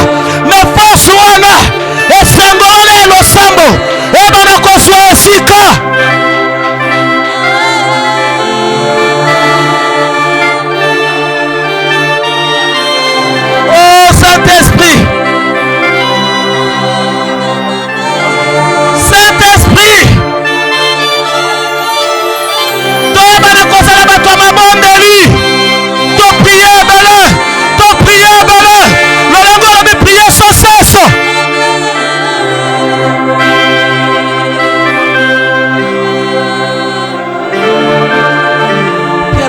A: Me force wana. Esengole lo sambo. Ebana koswa esika. Oh Saint-Esprit. Saint-Esprit. Toi ebana kosala bato mabondeli. To prier bele. To prier bele. Lolengo lobi prier sans cesse.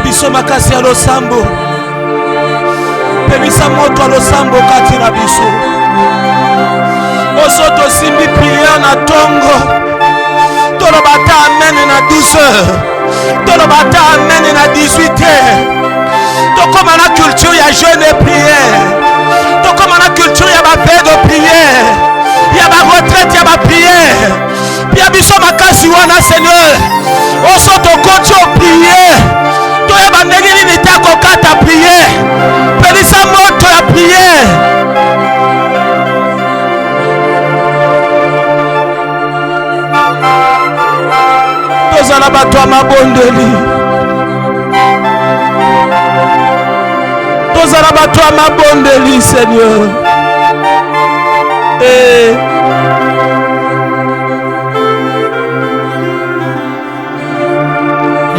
A: Biso makasi ya losambo. Pelisa moto ya losambo kati na biso. Osoto simbi prière na tongo. Tolobata amen na 12h. Tolobata amen na 18h. Tokoma na culture ya jeûne et prière. Tokoma na culture ya ba veille de prière. Ya ba retraite ya ba prière. Pia biso makasi wana Seigneur. Osoto kocho prière. Toya bandeli ni tako kata prière. Pelisa moto ya prière. Tozala bato mabondeli. Tozala bato mabondeli Seigneur.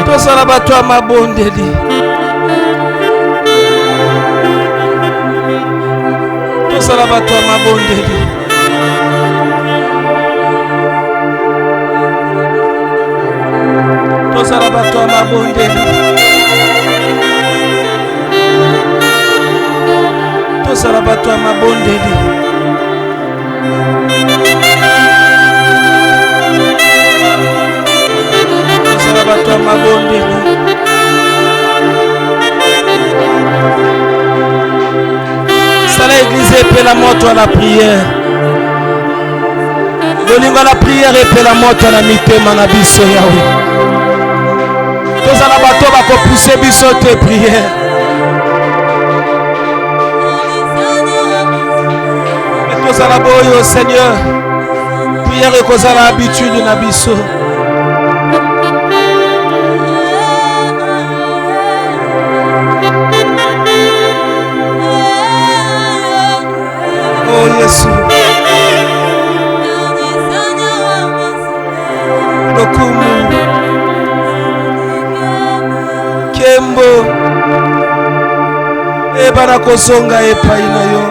A: Tozala bato mabondeli. Tozala bato mabondeli. Tozala bato mabondeli. Tozala bato mabondeli. Tozala bato mabondeli. Sala église et la moto à la prière. Lolinga la prière et la moto à la mitema na biso yawe. Tozala bato bako pousser biso te prière. Mais tozala boyo Seigneur. Prière et kozala habitude na biso. Oh Yesu. Lokumu. Kembo. Ebana kozonga epai na yo.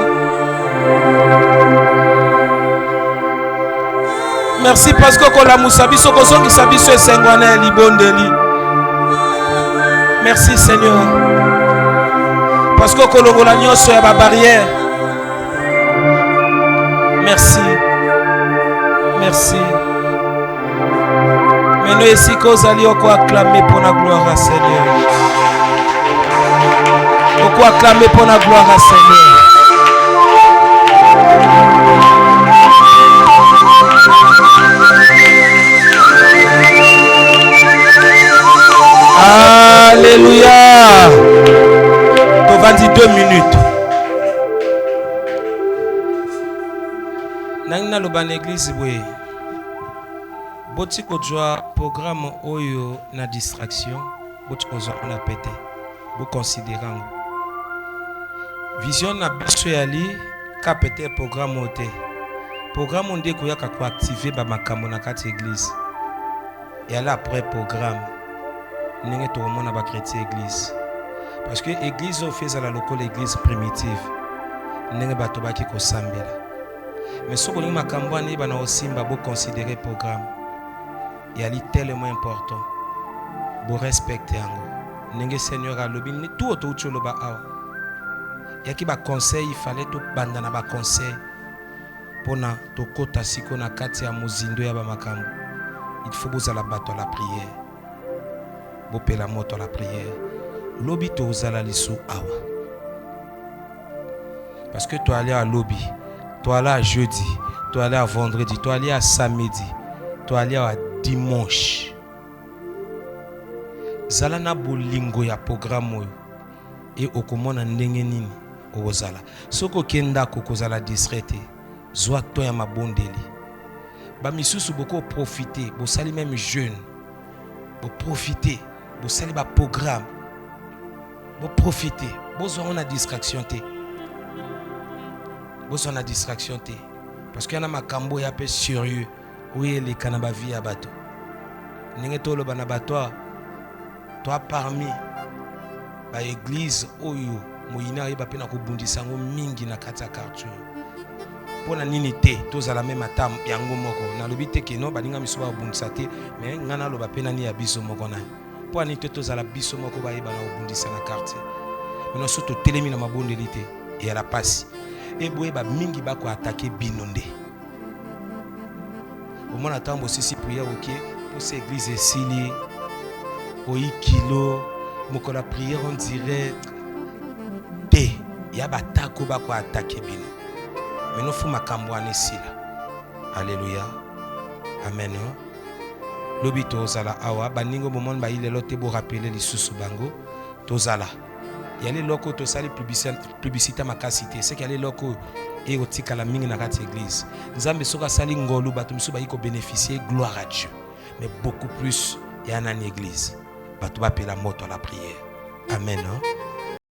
A: Merci parce que kolamusa biso kozongisa biso esengwana libondeli. Merci Seigneur. Parce que kolongola nyonso ya ba barrière. Merci. Merci. Mais nous ici qu'on allait acclamer pour la gloire à Seigneur. Pourquoi acclamer pour la gloire à Seigneur? Alléluia. Pour 22 minutes. Nangina loba na église boye. Boti kozwa programme oyo na distraction, boti kozwa na pété. Bo considérant. Vision na biso yali ka pété programme oté. Programme onde ko yaka ko activer ba makambo na kati église. Et là après programme, ninge to mona ba chrétien église. Parce que église au fait la locale église primitive. Ninge bato baki ko sambela. Mais ce que nous avons considéré le programme, il est tellement important.
D: Bo respecte yango. Nenge Seigneur alobi ni tout auto choloba awa. Yaki ba conseil, il fallait to banda na ba conseil. Pona to kota siko na kati ya mozindo ya ba makambo. Il faut bozala bato la prière. Bopela moto la prière. Lobi to ozala lisu awa. Parce que tu allais à lobby, tu allais à jeudi, tu allais à vendredi, tu allais à samedi, tu allais à dimanche. Zala na bolingo ya programme et okomona ndenge nini ozala. Soko kenda kokozala distraité, zwa to ya mabondeli. Ba misusu boko profiter, bo sali même jeune. Bo profiter, bo sali ba programme. Bo profiter, bo zwa na distraction te. Bo zwa na distraction te. Parce qu'il y a na makambo ya pe sérieux. Oui, les kanaba vie à bateau. Ndenge to lo bana bateau. Toi parmi ba église oyo moyina yeba pe na kobundisa ngo mingi na kati ya quartier. Pona nini te tozala même atam yango moko na lobi te ke no balinga miso ba bundisa te mais ngana lo ba pe nani ya biso moko na. Po ani te tozala biso moko ba yeba na kobundisa na quartier. Mais no soto telemi na mabondeli te et à la passe. Et boye ba mingi ba ko attaquer binonde. Au moins attendre aussi si prière OK pour cette église esili. Oyi kilo moko la prière on dirait te ya batako ba ko attaquer bino. Mais nous faut makambo anesila. Alléluia. Amen. Lobi tozala awa baningo momon ba ile lote bo rappeler les sous bango tozala. Il y a les locaux to sali publicité makasité c'est qu'il y a les locaux et otika la mingi na kati église. Nzambe soka sali ngolu bato miso ba yiko bénéficier gloire à Dieu. Mais beaucoup plus il y a une église. Bato ba pela moto la prière. Amen.